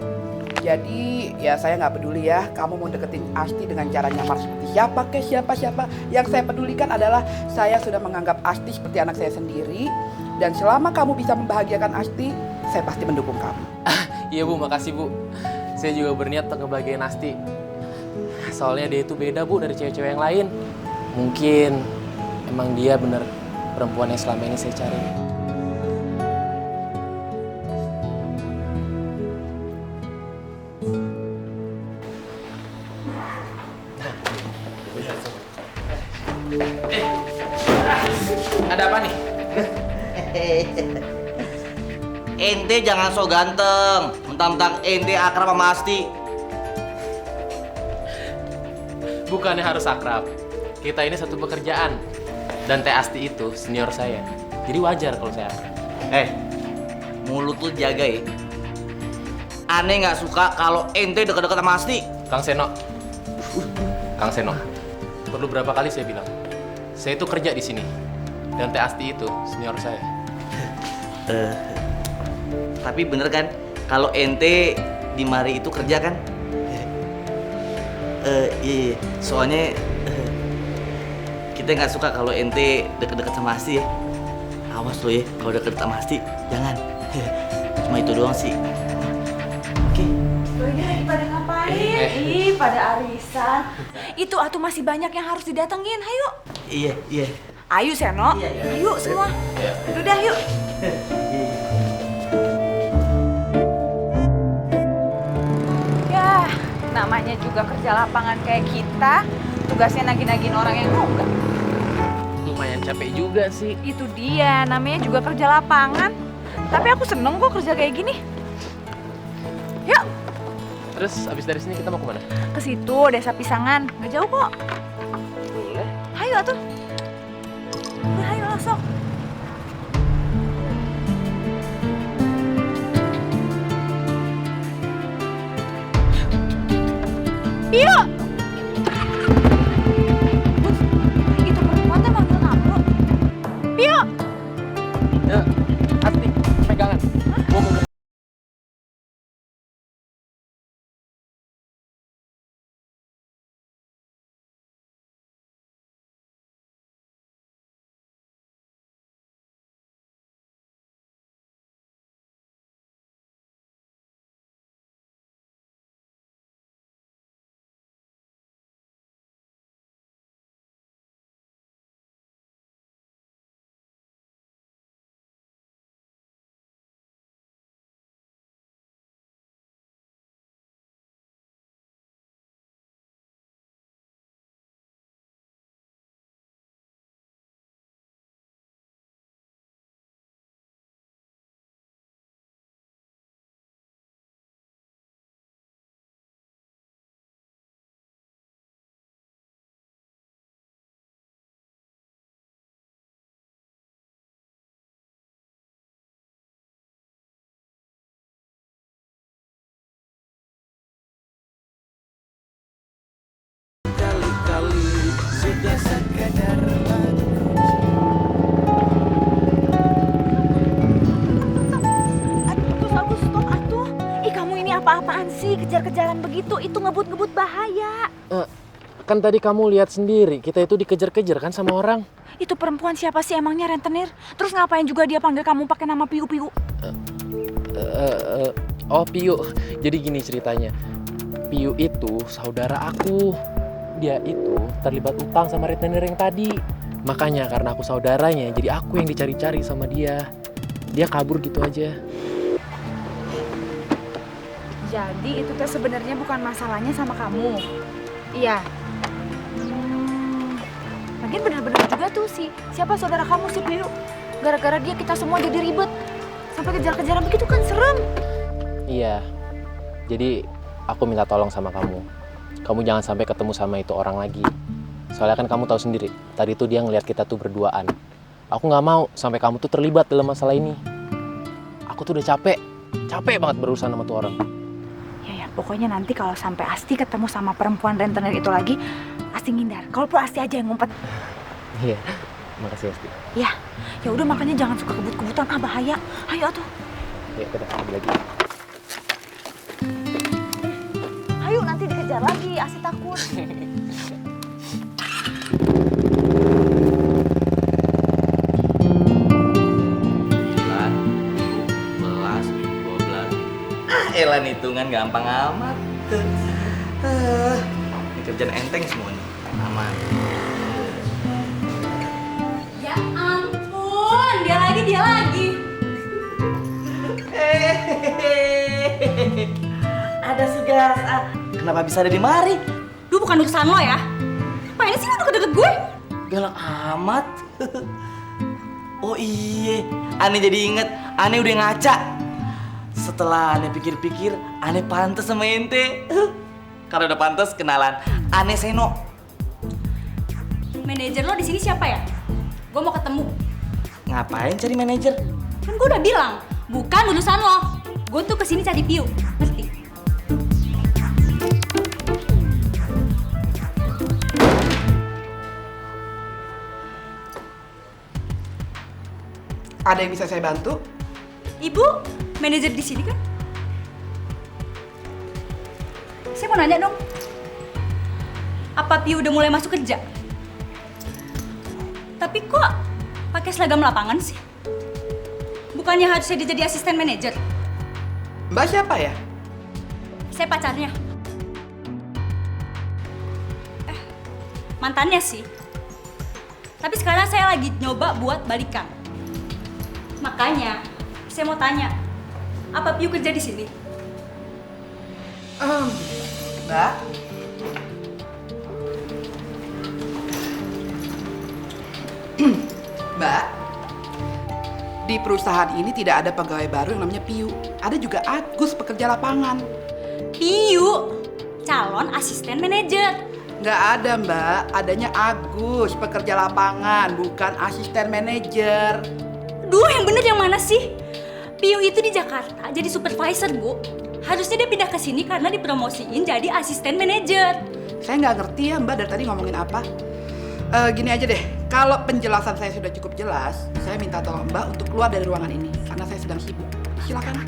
Jadi ya saya nggak peduli ya kamu mau deketin Asti dengan cara nyamar seperti siapa. Yang saya pedulikan adalah saya sudah menganggap Asti seperti anak saya sendiri. Dan selama kamu bisa membahagiakan Asti, saya pasti mendukung kamu. Iya Bu, makasih Bu. Saya juga berniat untuk ngebahagiain Asti. Soalnya dia itu beda Bu dari cewek-cewek yang lain. Mungkin emang dia bener perempuan yang selama ini saya cari. Ada apa nih? Ente jangan so ganteng. Mentang-mentang ente akrab sama Asti. Bukannya harus akrab. Kita ini satu pekerjaan. Dan Teh Asti itu senior saya. Jadi wajar kalau saya akrab. Mulut lu jaga ya. Aneh nggak suka kalau ente deket-deket sama Asti. Kang Seno. Kang Seno. Perlu berapa kali saya bilang? Saya itu kerja di sini. Dan Teh Asti itu senior saya. Tapi bener kan kalau ente di mari itu kerja kan? Iya. Soalnya kita nggak suka kalau ente deket-deket sama Asti ya. Awas lo ya kalau deket sama Asti, jangan. Cuma itu doang sih. Oke. Lagi pada ngapain? Ih, pada arisan. Itu atuh masih banyak yang harus didatengin. Ayo. Iya. Ayo Seno. Ayo semua. Udah yuk. Ya, namanya juga kerja lapangan kayak kita, tugasnya nagih-nagihin orang yang enggak. lumayan capek juga sih. Itu dia, namanya juga kerja lapangan. Tapi aku seneng kok kerja kayak gini. Yuk, Terus abis dari sini kita mau kemana? ke situ Desa Pisangan, nggak jauh kok. Boleh. Hayo tuh. Udah hayo langsung. Pio! Itu perempuan tuh manggil kamu. Pio! Ya, Asti, pegangan. Gua mau Agus, stop atuh. Ih, kamu ini apa-apaan sih? Kejar-kejaran begitu, itu ngebut-ngebut bahaya. Kan tadi kamu lihat sendiri, kita itu dikejar-kejar kan sama orang. Itu perempuan siapa sih emangnya, rentenir? Terus ngapain juga dia panggil kamu pakai nama Piu-Piu? Oh, Piu. Jadi gini ceritanya. Piu itu saudara aku. Dia itu terlibat utang sama rentenir yang tadi. Makanya karena aku saudaranya, jadi aku yang dicari-cari sama dia. Dia kabur gitu aja. Jadi itu teh sebenarnya bukan masalahnya sama kamu. Iya. Lagian bener-bener juga tuh siapa saudara kamu si Piu. Gara-gara dia kita semua jadi ribet. Sampai kejar-kejaran begitu kan serem. Iya. Jadi aku minta tolong sama kamu. Kamu jangan sampai ketemu sama itu orang lagi. Soalnya kan kamu tahu sendiri, tadi tuh dia ngeliat kita tuh berduaan. Aku nggak mau sampai kamu tuh terlibat dalam masalah ini. Aku tuh udah capek banget berurusan sama tuh orang. Ya, pokoknya nanti kalau sampai Asti ketemu sama perempuan rentenir itu lagi, Asti ngindar. Kalau perlu Asti aja yang ngumpet. Iya, makasih Asti. Ya udah makanya jangan suka kebut-kebutan, bahaya. Ayo tuh. Ya, kita pergi lagi. Ayo nanti dikejar lagi, Asti takut. Elan hitungan gampang amat. Ini kerjaan enteng semuanya. Aman. Ya ampun, dia lagi. Ada si gas. Kenapa bisa ada di mari? Duh, bukan urusan lo ya. Ngapain sih lo deket-deket gue? Galak amat. Oh iya, Ane jadi inget. Ane udah ngaca. Setelah Ane pikir-pikir, Ane pantas sama ente. Kalau udah pantas, kenalan. Ane Seno. Manajer lo di sini siapa ya? Gue mau ketemu. Ngapain cari manajer? Kan gue udah bilang, bukan urusan lo. Gue tuh kesini cari Piu, ngerti? Ada yang bisa saya bantu? Ibu, manajer di sini kan? Saya mau nanya dong, apa Piu udah mulai masuk kerja? Tapi kok pakai seragam lapangan sih? Bukannya harusnya dia jadi asisten manajer? Mbak siapa ya? Saya pacarnya. Mantannya sih. Tapi sekarang saya lagi nyoba buat balikan. Makanya saya mau tanya, apa Piu kerja di sini? Mbak? Di perusahaan ini tidak ada pegawai baru yang namanya Piu. Ada juga Agus, pekerja lapangan. Piu, calon asisten manajer. Nggak ada, Mbak. Adanya Agus, pekerja lapangan, bukan asisten manajer. Duh, yang bener yang mana sih? Piu itu di Jakarta jadi supervisor, Bu. Harusnya dia pindah ke sini karena dipromosiin jadi asisten manajer. Saya nggak ngerti ya, Mbak, dari tadi ngomongin apa. Gini aja deh, kalau penjelasan saya sudah cukup jelas, saya minta tolong Mbak untuk keluar dari ruangan ini karena saya sedang sibuk. Silakan.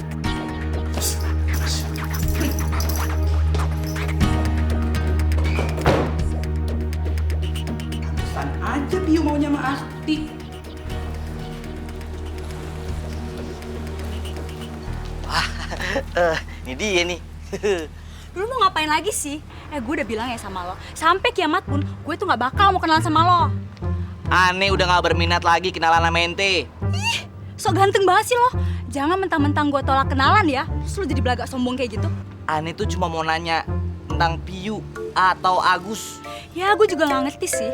Pantesan aja Piu maunya sama Asti. Ini dia nih. Lu mau ngapain lagi sih? Gue udah bilang ya sama lo, sampai kiamat pun gue tuh nggak bakal mau kenalan sama lo. Aneh udah gak berminat lagi kenalan sama ente. Ih, sok ganteng banget sih lo. Jangan mentang-mentang gue tolak kenalan ya, terus lo jadi belagak sombong kayak gitu. Aneh tuh cuma mau nanya tentang Piu atau Agus. Ya, gue juga nggak ngerti sih.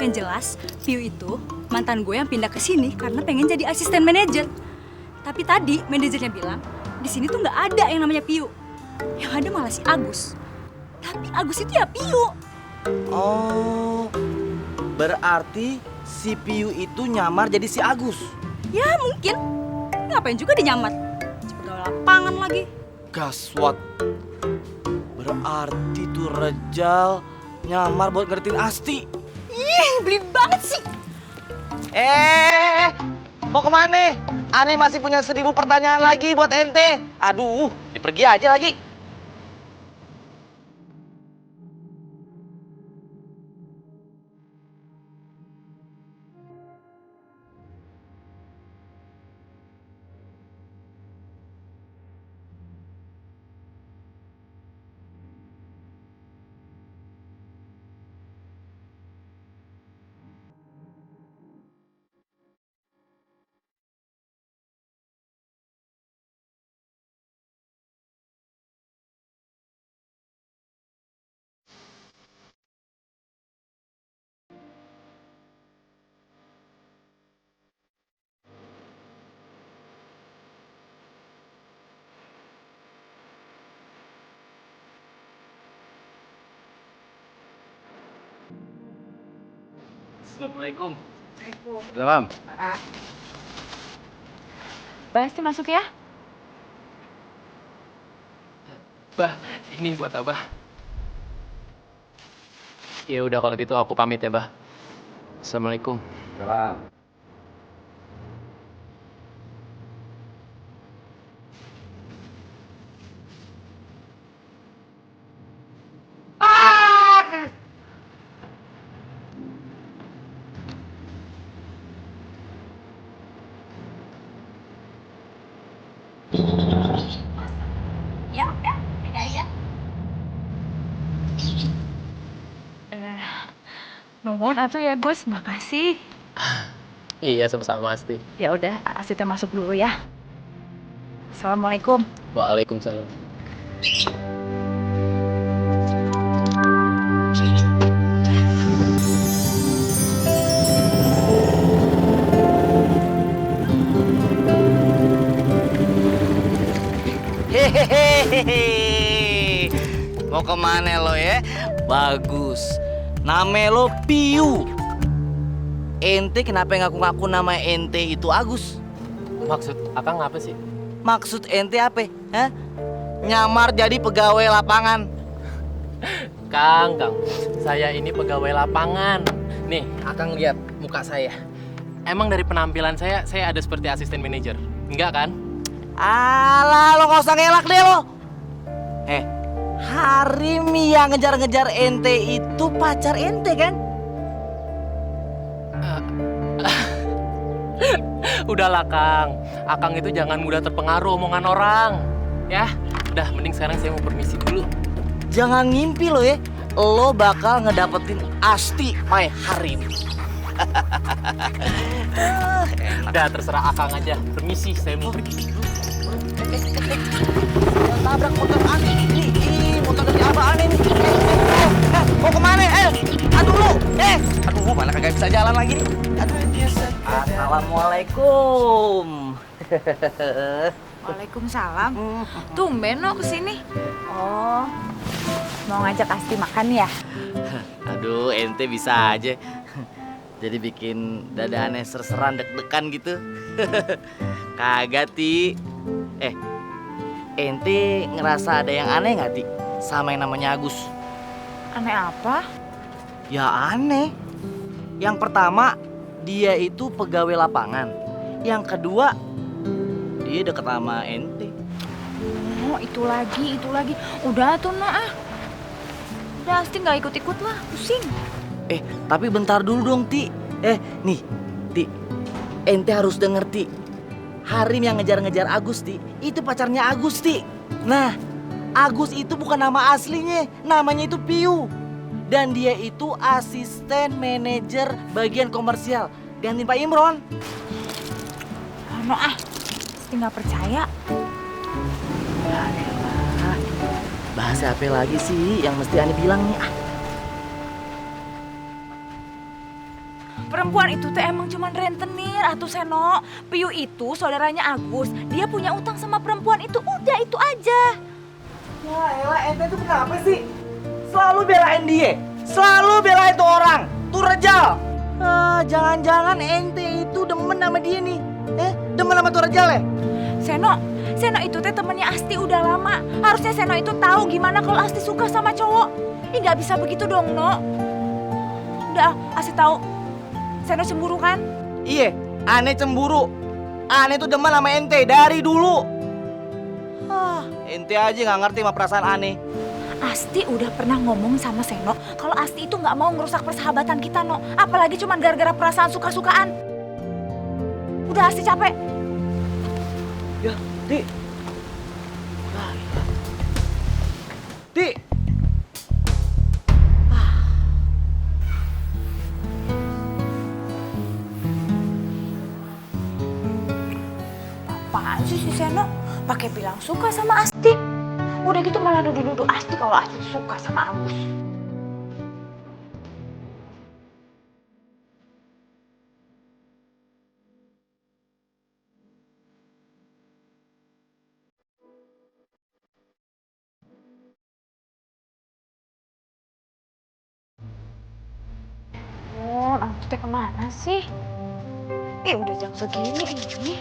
Yang jelas, Piu itu mantan gue yang pindah ke sini karena pengen jadi asisten manajer. Tapi tadi manajernya bilang di sini tuh nggak ada yang namanya Piu. Yang ada malah si Agus. Tapi Agus itu ya Piu. Oh, berarti si Piu itu nyamar jadi si Agus. Ya mungkin. Ngapain juga dia nyamar? Pegawai lapangan lagi. Gaswat. Berarti tuh Rejal nyamar buat ngertiin Asti. Ih, beli banget sih. Mau kemana? Aneh masih punya 1000 pertanyaan lagi buat ente. Aduh, pergi aja lagi. Assalamualaikum. Salam. Pasti masuk ya. Bah, ini buat Abah. Ya udah kalau gitu aku pamit ya, Bah. Assalamualaikum. Salam. Nuhun atuh ya bos, makasih. Iya, sama-sama Asti. Ya udah, Asita masuk dulu ya. Assalamualaikum. Waalaikumsalam. Hehehe. Mau kemana lo ya? Bagus. Nama lo Piu. Ente kenapa ngaku-ngaku nama ente itu Agus? Maksud Akang apa sih? Maksud ente apa? Hah? Nyamar jadi pegawai lapangan. Kang, saya ini pegawai lapangan. Nih, Akang lihat muka saya. Emang dari penampilan saya ada seperti asisten manajer? Enggak kan? Alah, lo gak usah ngelak deh lo. Harim yang ngejar-ngejar ente itu pacar ente kan? Udahlah Kang, Akang itu jangan mudah terpengaruh omongan orang. Ya, udah mending sekarang saya mau permisi dulu. Jangan ngimpi lo ya, lo bakal ngedapetin Asti my Harim. Udah terserah Akang aja, permisi saya mau pergi. Tabrak motor aneh. Ini motor dari abah aneh nih. Mau kemana? Aduh lu. Aduh, mana kagak bisa jalan lagi nih. Aduh. Assalamualaikum. Assalamualaikum. Waalaikumsalam. Tumben lo kesini. Oh, mau ngajak Asti makan ya? Aduh, ente bisa aja. Jadi bikin dada aneh ser-seran deg-degan gitu. Kagak, Ti. Ente ngerasa ada yang aneh nggak, Ti? Sama yang namanya Agus. Aneh apa? Ya aneh. Yang pertama, dia itu pegawai lapangan. Yang kedua, dia deket sama ente. Oh, itu lagi. Udah tuh, Nak. Udah, Asti nggak ikut-ikut lah, pusing. Tapi bentar dulu dong, Ti. Nih, Ti. Ente harus denger, Ti. Harim yang ngejar-ngejar Agus, Ti. Itu pacarnya Agus, Ti. Nah, Agus itu bukan nama aslinya. Namanya itu Piu. Dan dia itu asisten manajer bagian komersial. Gantiin Pak Imron. Ano Asti nggak percaya. Bahasa apa lagi sih yang mesti Ani bilang nih? Perempuan itu teh emang cuman rentenir atuh Seno. Piu itu saudaranya Agus. Dia punya utang sama perempuan itu. Udah itu aja. Ya elah, ente tuh kenapa sih? Selalu belain dia. Selalu belain tuh orang. Tuh Rejal. Jangan-jangan ente itu demen sama dia nih. Demen sama tuh Rejal ya? Seno itu teh temennya Asti udah lama. Harusnya Seno itu tahu gimana kalau Asti suka sama cowok. Ih, nggak bisa begitu dong, No. Udah, Asti tahu. Seno cemburu kan? Iya, aneh cemburu. Aneh tuh demen sama ente dari dulu. Ente aja nggak ngerti sama perasaan aneh. Asti udah pernah ngomong sama Seno kalau Asti itu nggak mau ngerusak persahabatan kita, No. Apalagi cuma gara-gara perasaan suka-sukaan. Udah, Asti capek. Ya, Ti. Ti. Apaan sih si Seno? Pakai bilang suka sama Asti. Udah gitu malah nuduh-nuduh Asti kalau Asti suka sama Agus. Aku teh kemana sih? Udah jam segini ini.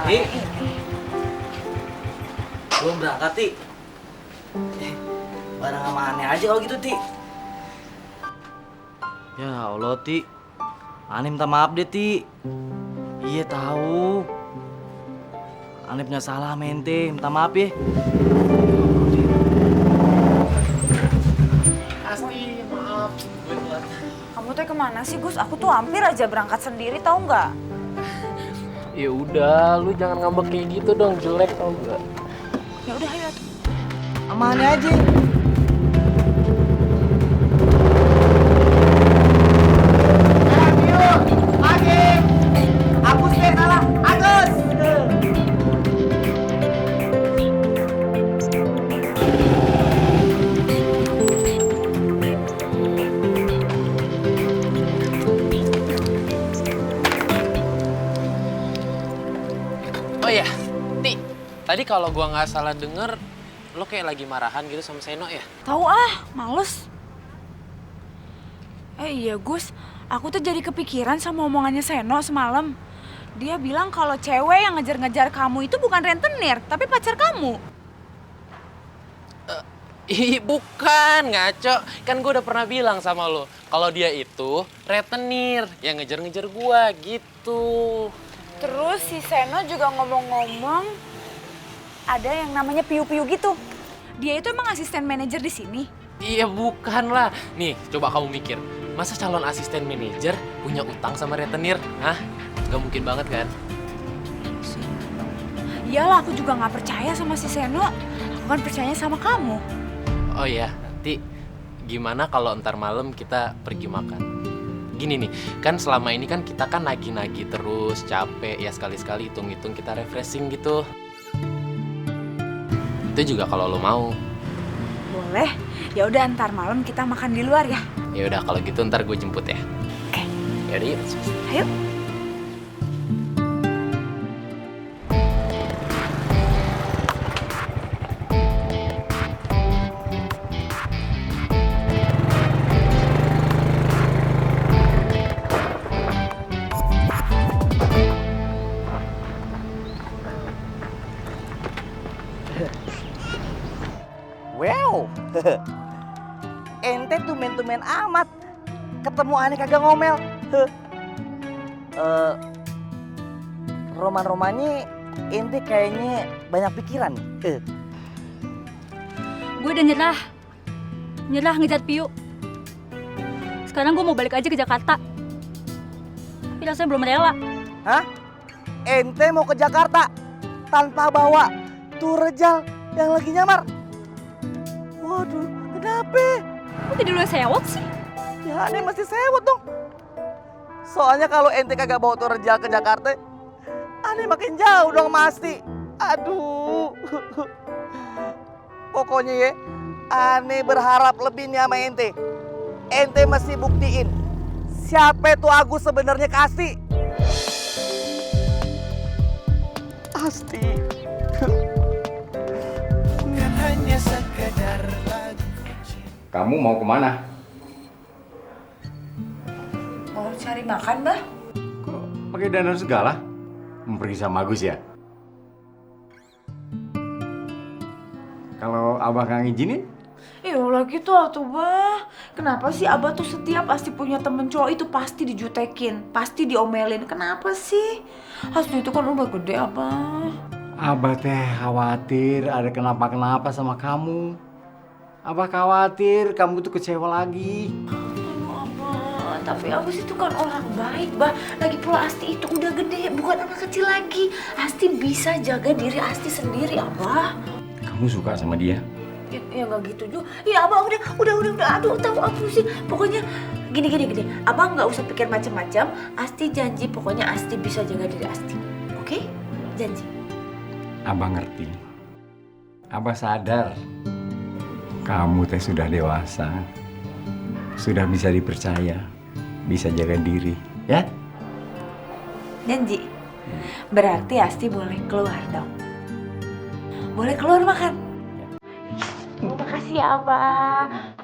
Ti. Belum berangkat, Ti. Barang sama aneh aja kalau gitu, Ti. Ya Allah, Ti. Aneh minta maaf deh, Ti. Iya tahu. Aneh punya salah, mente. Minta maaf ya. Asti, maaf. Gue telat. Kamu teh kemana sih, Gus? Aku tuh hampir aja berangkat sendiri, tahu nggak? Ya udah, lu jangan ngambek kayak gitu dong, jelek tau gak? Ya udah, ayo. Sama aneh aja. Agus deh salah, Agus. Oh iya, Ti. Tadi kalau gua nggak salah denger, lo kayak lagi marahan gitu sama Seno ya? Tahu males. Iya Gus, aku tuh jadi kepikiran sama omongannya Seno semalam. Dia bilang kalau cewek yang ngejar-ngejar kamu itu bukan rentenir, tapi pacar kamu. Ih, bukan, ngaco. Kan gue udah pernah bilang sama lo, kalau dia itu retenir yang ngejar-ngejar gua gitu. Terus si Seno juga ngomong-ngomong ada yang namanya Piu-Piu gitu. Dia itu emang asisten manajer di sini. Iya, bukan lah. Nih, coba kamu mikir. Masa calon asisten manajer punya utang sama retenir? Hah? Gak mungkin banget kan? Iyalah, aku juga nggak percaya sama si Seno. Aku kan percaya sama kamu. Oh iya, Ti. Gimana kalau ntar malam kita pergi makan? Gini nih, kan selama ini kan kita kan nagih-nagih terus, capek. Ya sekali-sekali hitung-hitung kita refreshing gitu. Itu juga kalau lo mau. Boleh. Ya udah ntar malam kita makan di luar ya. Ya udah kalau gitu ntar gue jemput ya. Oke. Yaudah yuk. Ayo. Wow, ente tumen-tumen amat. Ketemu aneh kagak ngomel. Roman-romannya ente kayaknya banyak pikiran nih. Gue udah nyerah ngejar Piu. Sekarang gue mau balik aja ke Jakarta. Tapi rasanya belum rela. Hah? Ente mau ke Jakarta tanpa bawa tuh Rejal yang lagi nyamar? Waduh, kenapa? Kok jadi lu yang sewot sih? Ya aneh mesti sewot dong. Soalnya kalau ente kagak bawa tuh Rejal ke Jakarta, aneh makin jauh dong pasti. Aduh. Pokoknya ya, aneh berharap lebih nih sama ente. Ente mesti buktiin siapa tuh Agus sebenarnya Asti. Asti. Bukan hanya sekadar lagu. Kamu mau kemana? Mau cari makan, Bah? Kok pakai dandan segala? Mau pergi sama Agus ya? Kalau abah nggak ngizinin? Lah gitu atuh, Bah. Kenapa sih Abah tuh setiap pasti punya temen cowok itu pasti dijutekin, pasti diomelin. Kenapa sih? Hasdu itu kan udah gede, Abah. Abah teh khawatir ada kenapa-kenapa sama kamu. Abah khawatir kamu tuh kecewa lagi. Aduh, Abah. Tapi Agus itu kan orang baik, Bah. Lagi pula Asti itu udah gede, bukan anak kecil lagi. Asti bisa jaga diri Asti sendiri, Abah. Kamu suka sama dia? Ya nggak gitu juga. Ya Abah udah. Aduh, tahu aku sih. Pokoknya gini. Abah nggak usah pikir macam-macam. Asti janji, pokoknya Asti bisa jaga diri Asti. Oke? Janji. Abah ngerti. Abah sadar. Kamu teh sudah dewasa. Sudah bisa dipercaya. Bisa jaga diri. Ya? Janji. Berarti Asti boleh keluar dong. Boleh keluar makan. Makasih ya, Abah.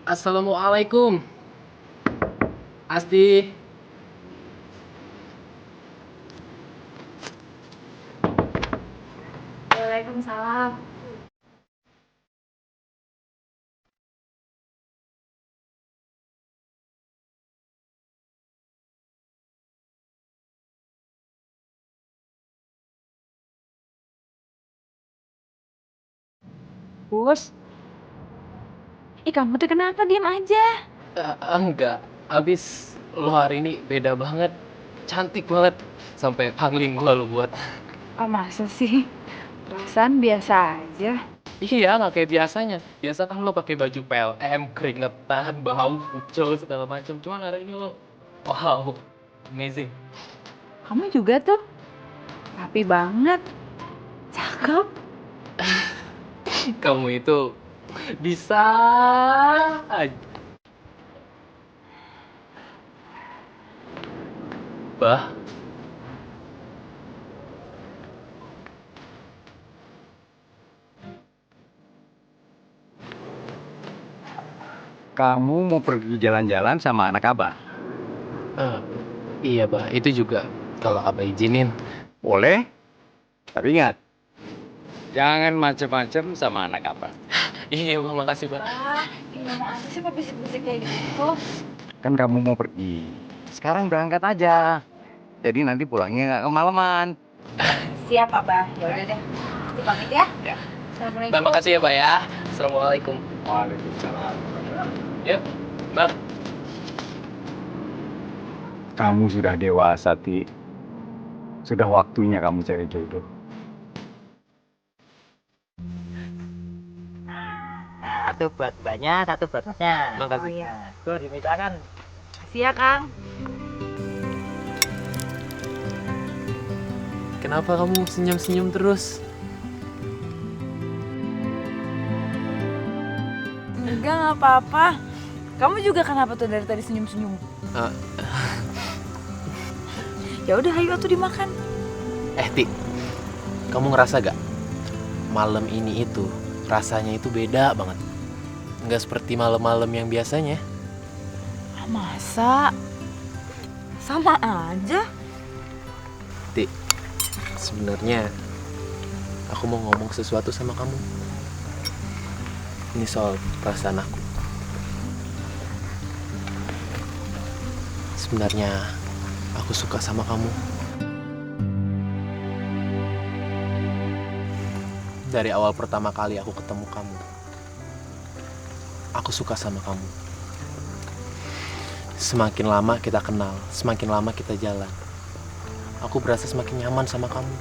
Assalamualaikum. Asti. Waalaikumsalam. Bos. Kamu tuh kenapa diem aja? Enggak. Abis lo hari ini beda banget. Cantik banget. Sampai pangling gua lo buat. Masa sih? Perasaan biasa aja. Iya, nggak kayak biasanya. Biasa kan lo pakai baju PLM, keringetan, bau, kucel, segala macam. Cuma hari ini lo, wow, amazing. Kamu juga tuh. Rapi banget. Cakep. Kamu itu bisa aja. Bah. Kamu mau pergi jalan-jalan sama anak Abah? Iya, Bah. Itu juga kalau Abah izinin. Boleh. Tapi ingat, jangan macem-macem sama anak Abah. Iya, Bang. Makasih, Bah. Mau apa sih kok bisik-bisik kayak gitu? Kan kamu mau pergi. Sekarang berangkat aja. Jadi nanti pulangnya nggak kemalaman. Siap, Abah. Ya udah deh. Kita pamit ya. Assalamualaikum. Terima kasih ya, Pak ya. Assalamualaikum. Waalaikumsalam. Yuk, Bang. Kamu sudah dewasa, Ti. Sudah waktunya kamu cari jodoh. Satu buat banyak, satu buat banyak. Makasih. Oh, iya. Tuh dimintakan. Makasih ya, Kang. Kenapa kamu senyum-senyum terus? Enggak, nggak apa-apa. Kamu juga kenapa tuh dari tadi senyum-senyum? Ya udah, ayo tuh dimakan. Ti, kamu ngerasa gak? Malam ini itu rasanya itu beda banget. Nggak seperti malam-malam yang biasanya. Masa? Sama aja. Ti, sebenarnya aku mau ngomong sesuatu sama kamu. Ini soal perasaan aku. Sebenarnya aku suka sama kamu. Dari awal pertama kali aku ketemu kamu, aku suka sama kamu. Semakin lama kita kenal, semakin lama kita jalan, aku berasa semakin nyaman sama kamu.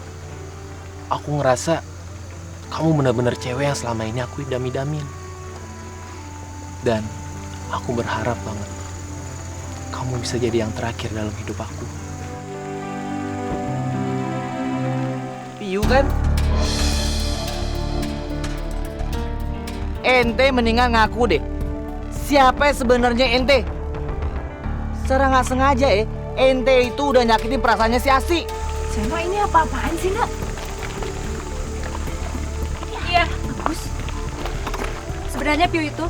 Aku ngerasa kamu benar-benar cewek yang selama ini aku idam-idamin. Dan aku berharap banget kamu bisa jadi yang terakhir dalam hidup aku. Piu kan? Ente mendingan ngaku deh. Siapa sebenarnya ente? Secara nggak sengaja ente itu udah nyakitin perasaannya si Asti. Seno, ini apa-apaan sih, Nak? Iya, bagus. Sebenarnya Piu itu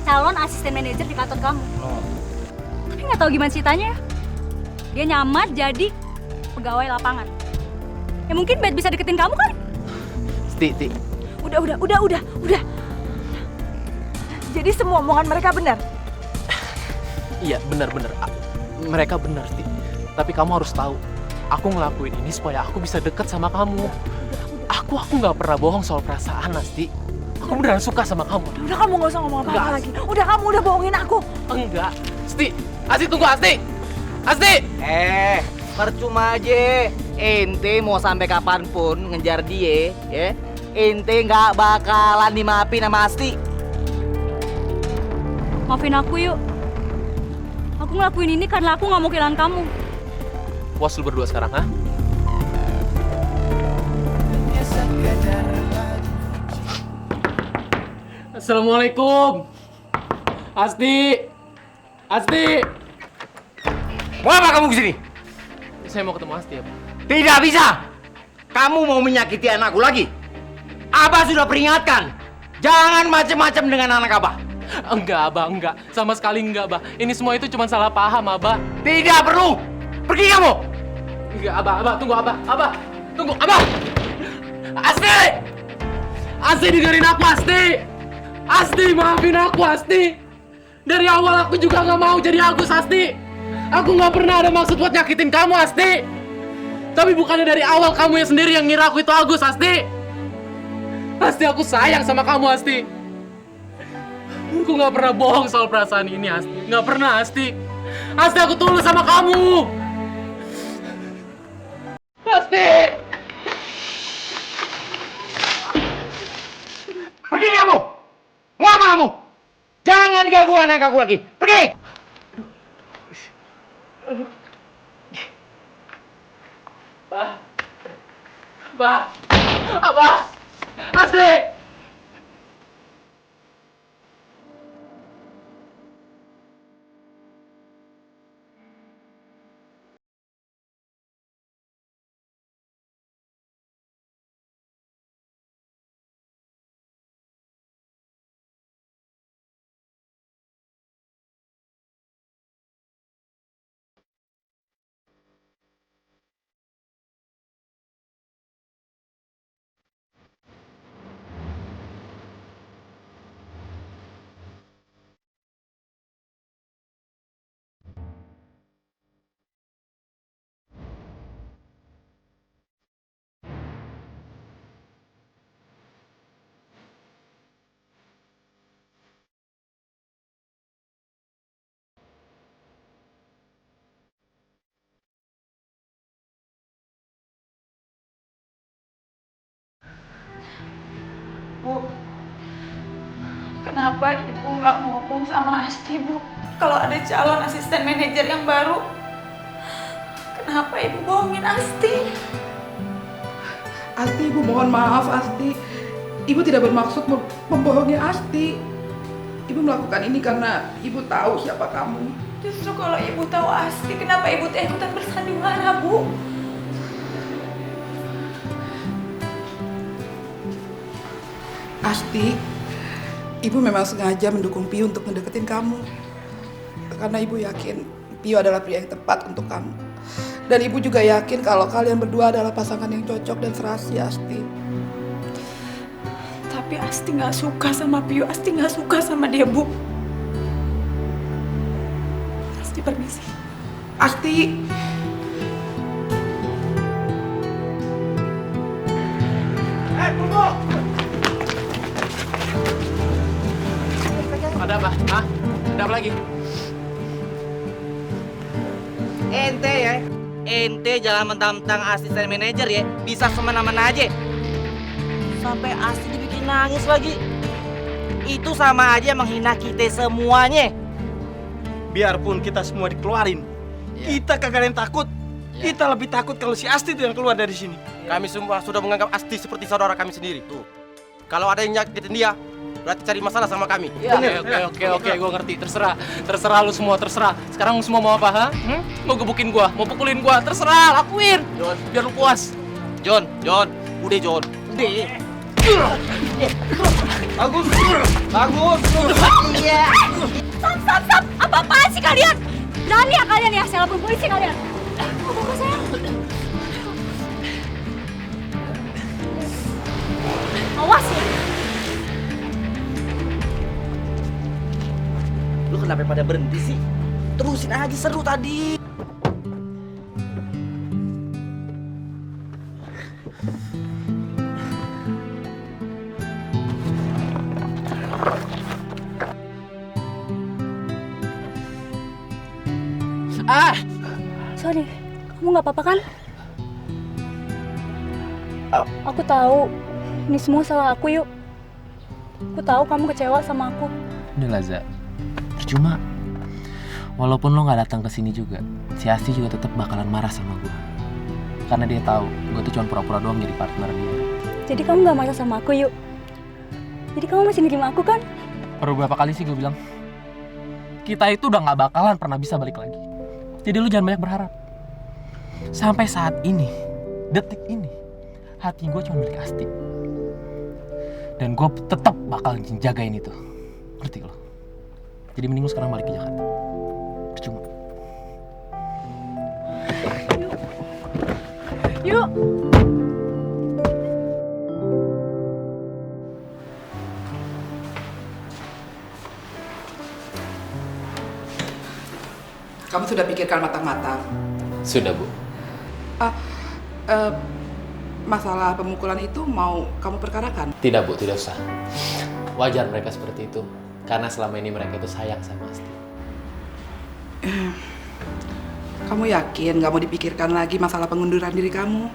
calon asisten manajer di kantor kamu. Tapi nggak tahu gimana ceritanya. Dia nyamar jadi pegawai lapangan. Ya mungkin Bet bisa deketin kamu kan? Ti. Udah. Jadi semua omongan mereka benar? Iya, benar. Mereka benar, Ti. Tapi kamu harus tahu, aku ngelakuin ini supaya aku bisa deket sama kamu. Aku nggak pernah bohong soal perasaan, Asti. Aku beneran suka sama kamu. Udah, kamu nggak usah ngomong apa-apa lagi. Udah, kamu udah bohongin aku. Enggak. Asti, tunggu, Asti. Percuma aja. Ente mau sampai kapanpun ngejar dia, ya. Ente nggak bakalan dimaafin sama Asti. Maafin aku yuk. Aku ngelakuin ini karena aku nggak mau kehilangan kamu. Puas lu berdua sekarang, ha? Assalamualaikum. Asti. Mau apa kamu kesini? Saya mau ketemu Asti, ya, Pak. Tidak bisa. Kamu mau menyakiti anakku lagi. Abah sudah peringatkan. Jangan macam-macam dengan anak Abah. Enggak, Abah, enggak. Sama sekali enggak, Abah. Ini semua itu cuma salah paham, Abah. Tidak perlu. Pergi kamu. Enggak, Abah, tunggu, Abah. Tunggu, Abah. Asti dengerin aku, Asti, maafin aku, Asti. Dari awal aku juga nggak mau jadi Agus, Asti. Aku nggak pernah ada maksud buat nyakitin kamu, Asti. Tapi bukannya dari awal kamu yang sendiri yang ngira aku itu Agus, Asti. Asti, aku sayang sama kamu, Asti. Aku nggak pernah bohong soal perasaan ini, Asti. Nggak pernah, Asti. Asti, aku tulus sama kamu. Asti! Pergi kamu. Mau apa kamu? Jangan ganggu anak aku lagi. Pergi. Abah! Asti! Bu, kenapa Ibu nggak ngomong sama Asti, Bu? Kalau ada calon asisten manajer yang baru, kenapa Ibu bohongin Asti? Asti, Ibu mohon maaf Asti. Ibu tidak bermaksud membohongi Asti. Ibu melakukan ini karena Ibu tahu siapa kamu. Justru kalau Ibu tahu Asti, kenapa Ibu teh ikutan bersandiwara, Bu? Asti, Ibu memang sengaja mendukung Piu untuk mendeketin kamu. Karena Ibu yakin Piu adalah pria yang tepat untuk kamu. Dan Ibu juga yakin kalau kalian berdua adalah pasangan yang cocok dan serasi, Asti. Tapi Asti nggak suka sama Piu, Asti nggak suka sama dia, Bu. Asti permisi. Asti. Tunggu! Ada apa? Hah? Ada apa lagi? Ente ya, ente jangan mentang-mentang asisten manajer ya, bisa semena-mena aja. Sampai Asti dibikin nangis lagi. Itu sama aja menghina kita semuanya. Biarpun kita semua dikeluarin, kita kagak ada yang takut. Kita lebih takut kalau si Asti itu yang keluar dari sini. Kami semua sudah menganggap Asti seperti saudara kami sendiri. Tuh. Kalau ada yang nyakitin dia, berarti cari masalah sama kami. Oke, gue ngerti. Terserah lu semua, terserah. Sekarang lu semua mau apa, ha? Mau gebukin gua, mau pukulin gua, terserah, lakuin. Biar lu puas. John, udah John. Udah. Bagus. Iya. Stop! Apa-apaan sih kalian? Berani ya kalian ya, saya lapor polisi kalian. Apa sayang? Awas ya. Lu kenapa pada berhenti sih? Terusin aja, seru tadi. Sorry, kamu nggak apa-apa kan? Aku tahu ini semua salah aku, Yuk. Aku tahu kamu kecewa sama aku. Udah Laza, percuma. Walaupun lo nggak datang ke sini juga, si Asti juga tetap bakalan marah sama gue. Karena dia tahu gue tuh cuma pura-pura doang jadi partner dia. Jadi kamu nggak marah sama aku, Yuk? Jadi kamu masih nerima aku kan? Baru berapa kali sih gue bilang, kita itu udah nggak bakalan pernah bisa balik lagi. Jadi lu jangan banyak berharap. Sampai saat ini, detik ini, hati gue cuma milik Asti. Dan gue tetap bakal jagain itu. Ngerti lo? Jadi mending lu sekarang balik ke Jakarta. Percuma. Yuk. Kamu sudah pikirkan matang-matang? Sudah, Bu. Masalah pemukulan itu mau kamu perkarakan? Tidak, Bu, tidak usah. Wajar mereka seperti itu. Karena selama ini mereka itu sayang sama Asti. Kamu yakin gak mau dipikirkan lagi masalah pengunduran diri kamu?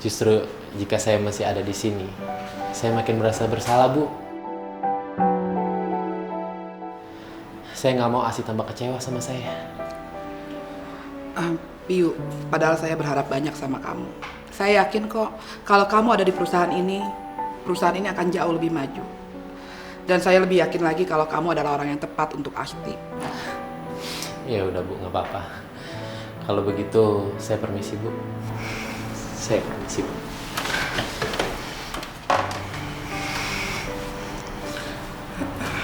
Justru jika saya masih ada di sini, saya makin merasa bersalah, Bu. Saya nggak mau Asti tambah kecewa sama saya. Piu, padahal saya berharap banyak sama kamu. Saya yakin kok kalau kamu ada di perusahaan ini akan jauh lebih maju. Dan saya lebih yakin lagi kalau kamu adalah orang yang tepat untuk Asti. Ya udah, Bu, nggak apa-apa. Kalau begitu saya permisi, Bu. Saya permisi, Bu.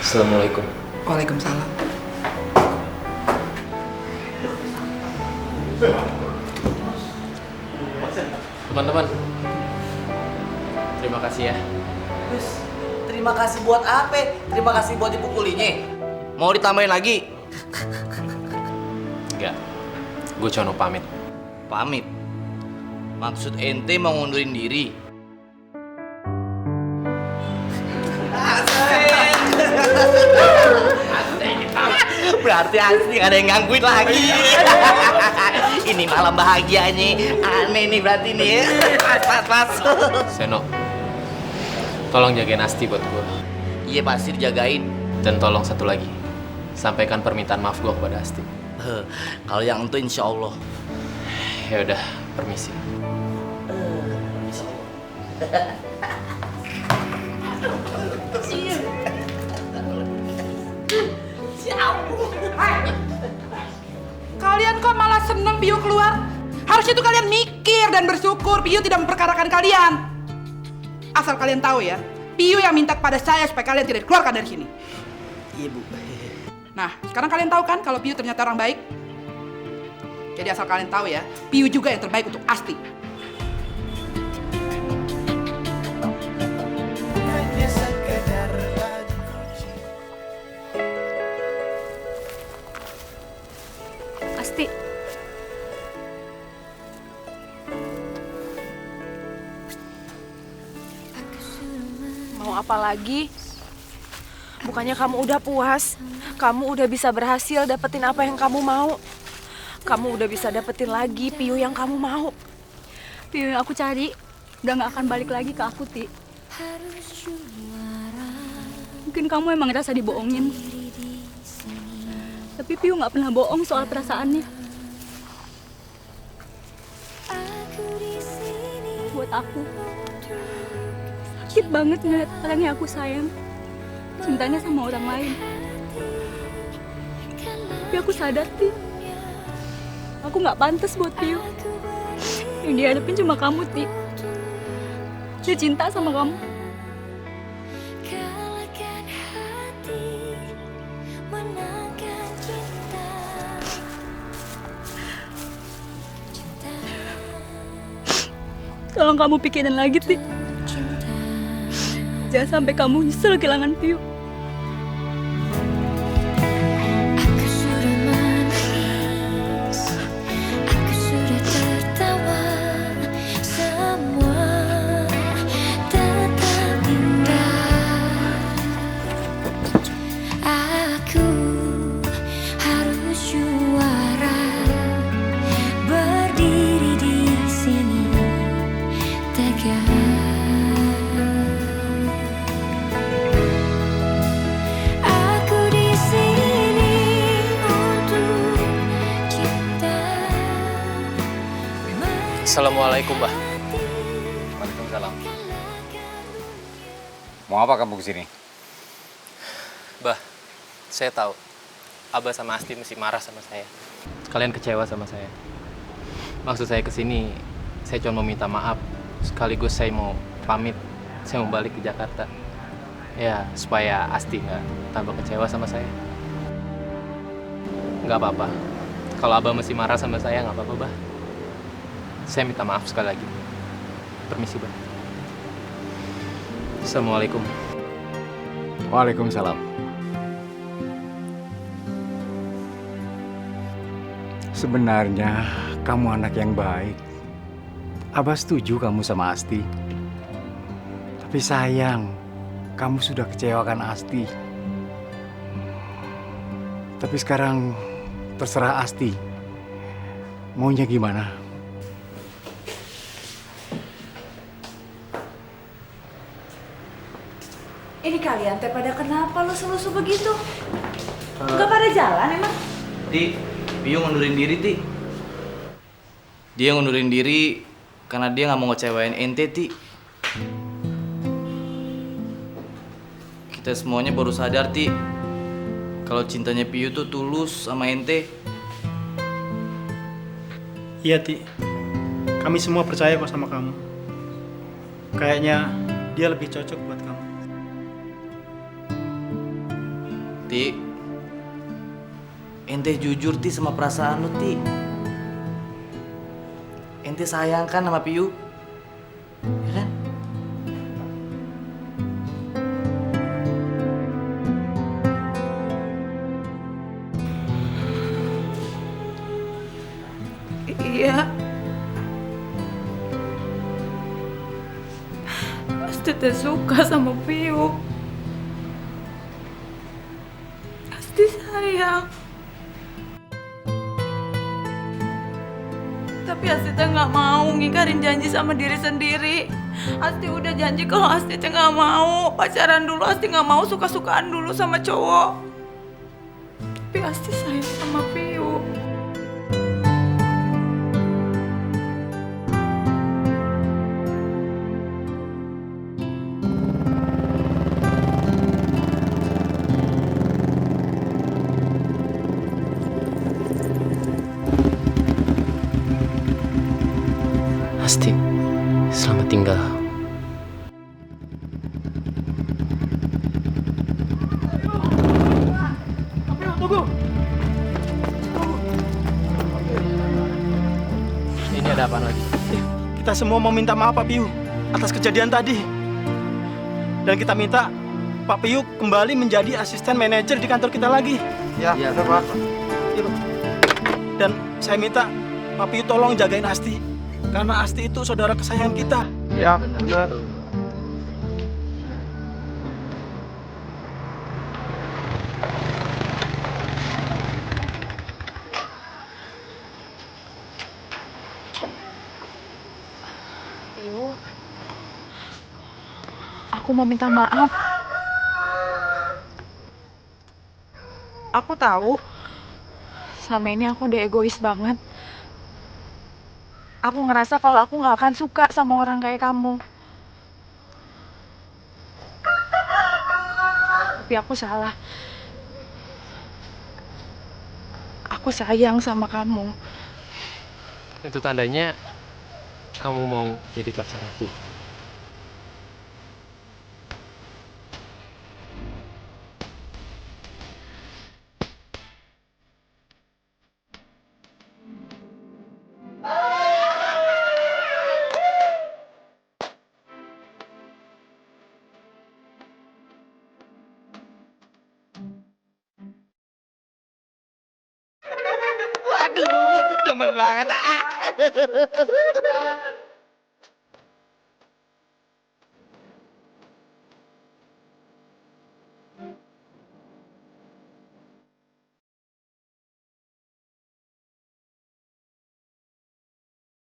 Assalamualaikum. Waalaikumsalam. Teman-teman, terima kasih ya. Terus, terima kasih buat apa? Terima kasih buat dipukulinya. Mau ditambahin lagi? Enggak, gue cuma mau pamit. Pamit? Maksud ente mau ngundurin diri? Berarti asli gak ada yang gangguin lagi. Ini malam bahagianya. Aneh nih berarti nih. Pas. Seno, tolong jagain Asti buat gue. Iya pasti dijagain. Dan tolong satu lagi, sampaikan permintaan maaf gue kepada Asti. Kalau yang itu insya Allah. Ya udah, permisi. Kalian kok malah seneng Piu keluar? Harusnya tuh kalian mikir dan bersyukur Piu tidak memperkarakan kalian. Asal kalian tahu ya, Piu yang minta kepada saya supaya kalian tidak dikeluarkan dari sini. Iya, Bu. Nah, sekarang kalian tahu kan kalau Piu ternyata orang baik? Jadi asal kalian tahu ya, Piu juga yang terbaik untuk Asti. Hanya sekedar lagu. Asti. Mau apa lagi? Bukannya kamu udah puas? Kamu udah bisa berhasil dapetin apa yang kamu mau? Kamu udah bisa dapetin lagi Piu yang kamu mau? Piu yang aku cari udah gak akan balik lagi ke aku, Ti. Mungkin kamu emang ngerasa dibohongin. Tapi Piu gak pernah bohong soal perasaannya. Buat aku, sakit banget ngeliat orang yang aku sayang cintanya sama orang lain. Tapi aku sadar, Ti, aku gak pantas buat Piu. Yang dihadapin cuma kamu, Ti. Dia cinta sama kamu. Tolong kamu pikirin lagi, Ti. Jangan sampai kamu nyesel kehilangan Piu. Aku sudah menangis, aku sudah tertawa, semua tetap indah. Aku harus juara, berdiri di sini tegak. Assalamualaikum, Bah. Waalaikumsalam. Mau apa kamu kesini? Bah, saya tahu Abah sama Asti mesti marah sama saya. Kalian kecewa sama saya. Maksud saya kesini, saya cuma mau minta maaf. Sekaligus saya mau pamit. Saya mau balik ke Jakarta. Ya, supaya Asti nggak tambah kecewa sama saya. Nggak apa-apa. Kalau Abah masih marah sama saya, nggak apa-apa, Bah. Saya minta maaf sekali lagi. Permisi, Bah. Assalamualaikum. Waalaikumsalam. Sebenarnya kamu anak yang baik. Abah setuju kamu sama Asti. Tapi sayang, kamu sudah kecewakan Asti. Tapi sekarang terserah Asti. Maunya gimana? Ini kalian teh pada kenapa lusuh-lusuh begitu? Nggak pada jalan emang? Ti, Piu ngundurin diri, Ti. Dia ngundurin diri karena dia nggak mau ngecewain ente, Ti. Kita semuanya baru sadar, Ti, kalau cintanya Piu tuh tulus sama ente. Iya, Ti. Kami semua percaya kok sama kamu. Kayaknya dia lebih cocok buat kamu. Ti, ente jujur, Ti, sama perasaan lu, Ti. Ente sayang kan sama Piu? Ya kan? Iya. Pasti teh suka sama Piu. Pasti sayang. Tapi Asti teh nggak mau ngingkarin janji sama diri sendiri. Asti udah janji kalau Asti teh nggak mau pacaran dulu. Asti nggak mau suka-sukaan dulu sama cowok. Tapi Asti sayang sama Piu. tunggu. Ini ada apa lagi? Kita semua mau minta maaf Pak Piu atas kejadian tadi. Dan kita minta Pak Piu kembali menjadi asisten manajer di kantor kita lagi. Ya, benar Pak. Dan saya minta Pak Piu tolong jagain Asti. Karena Asti itu saudara kesayangan kita. Ya, benar. Ibu, aku mau minta maaf. Aku tahu selama ini aku udah egois banget. Aku ngerasa kalau aku nggak akan suka sama orang kayak kamu. Tapi aku salah. Aku sayang sama kamu. Itu tandanya kamu mau jadi pacar aku. Aduh, demen banget.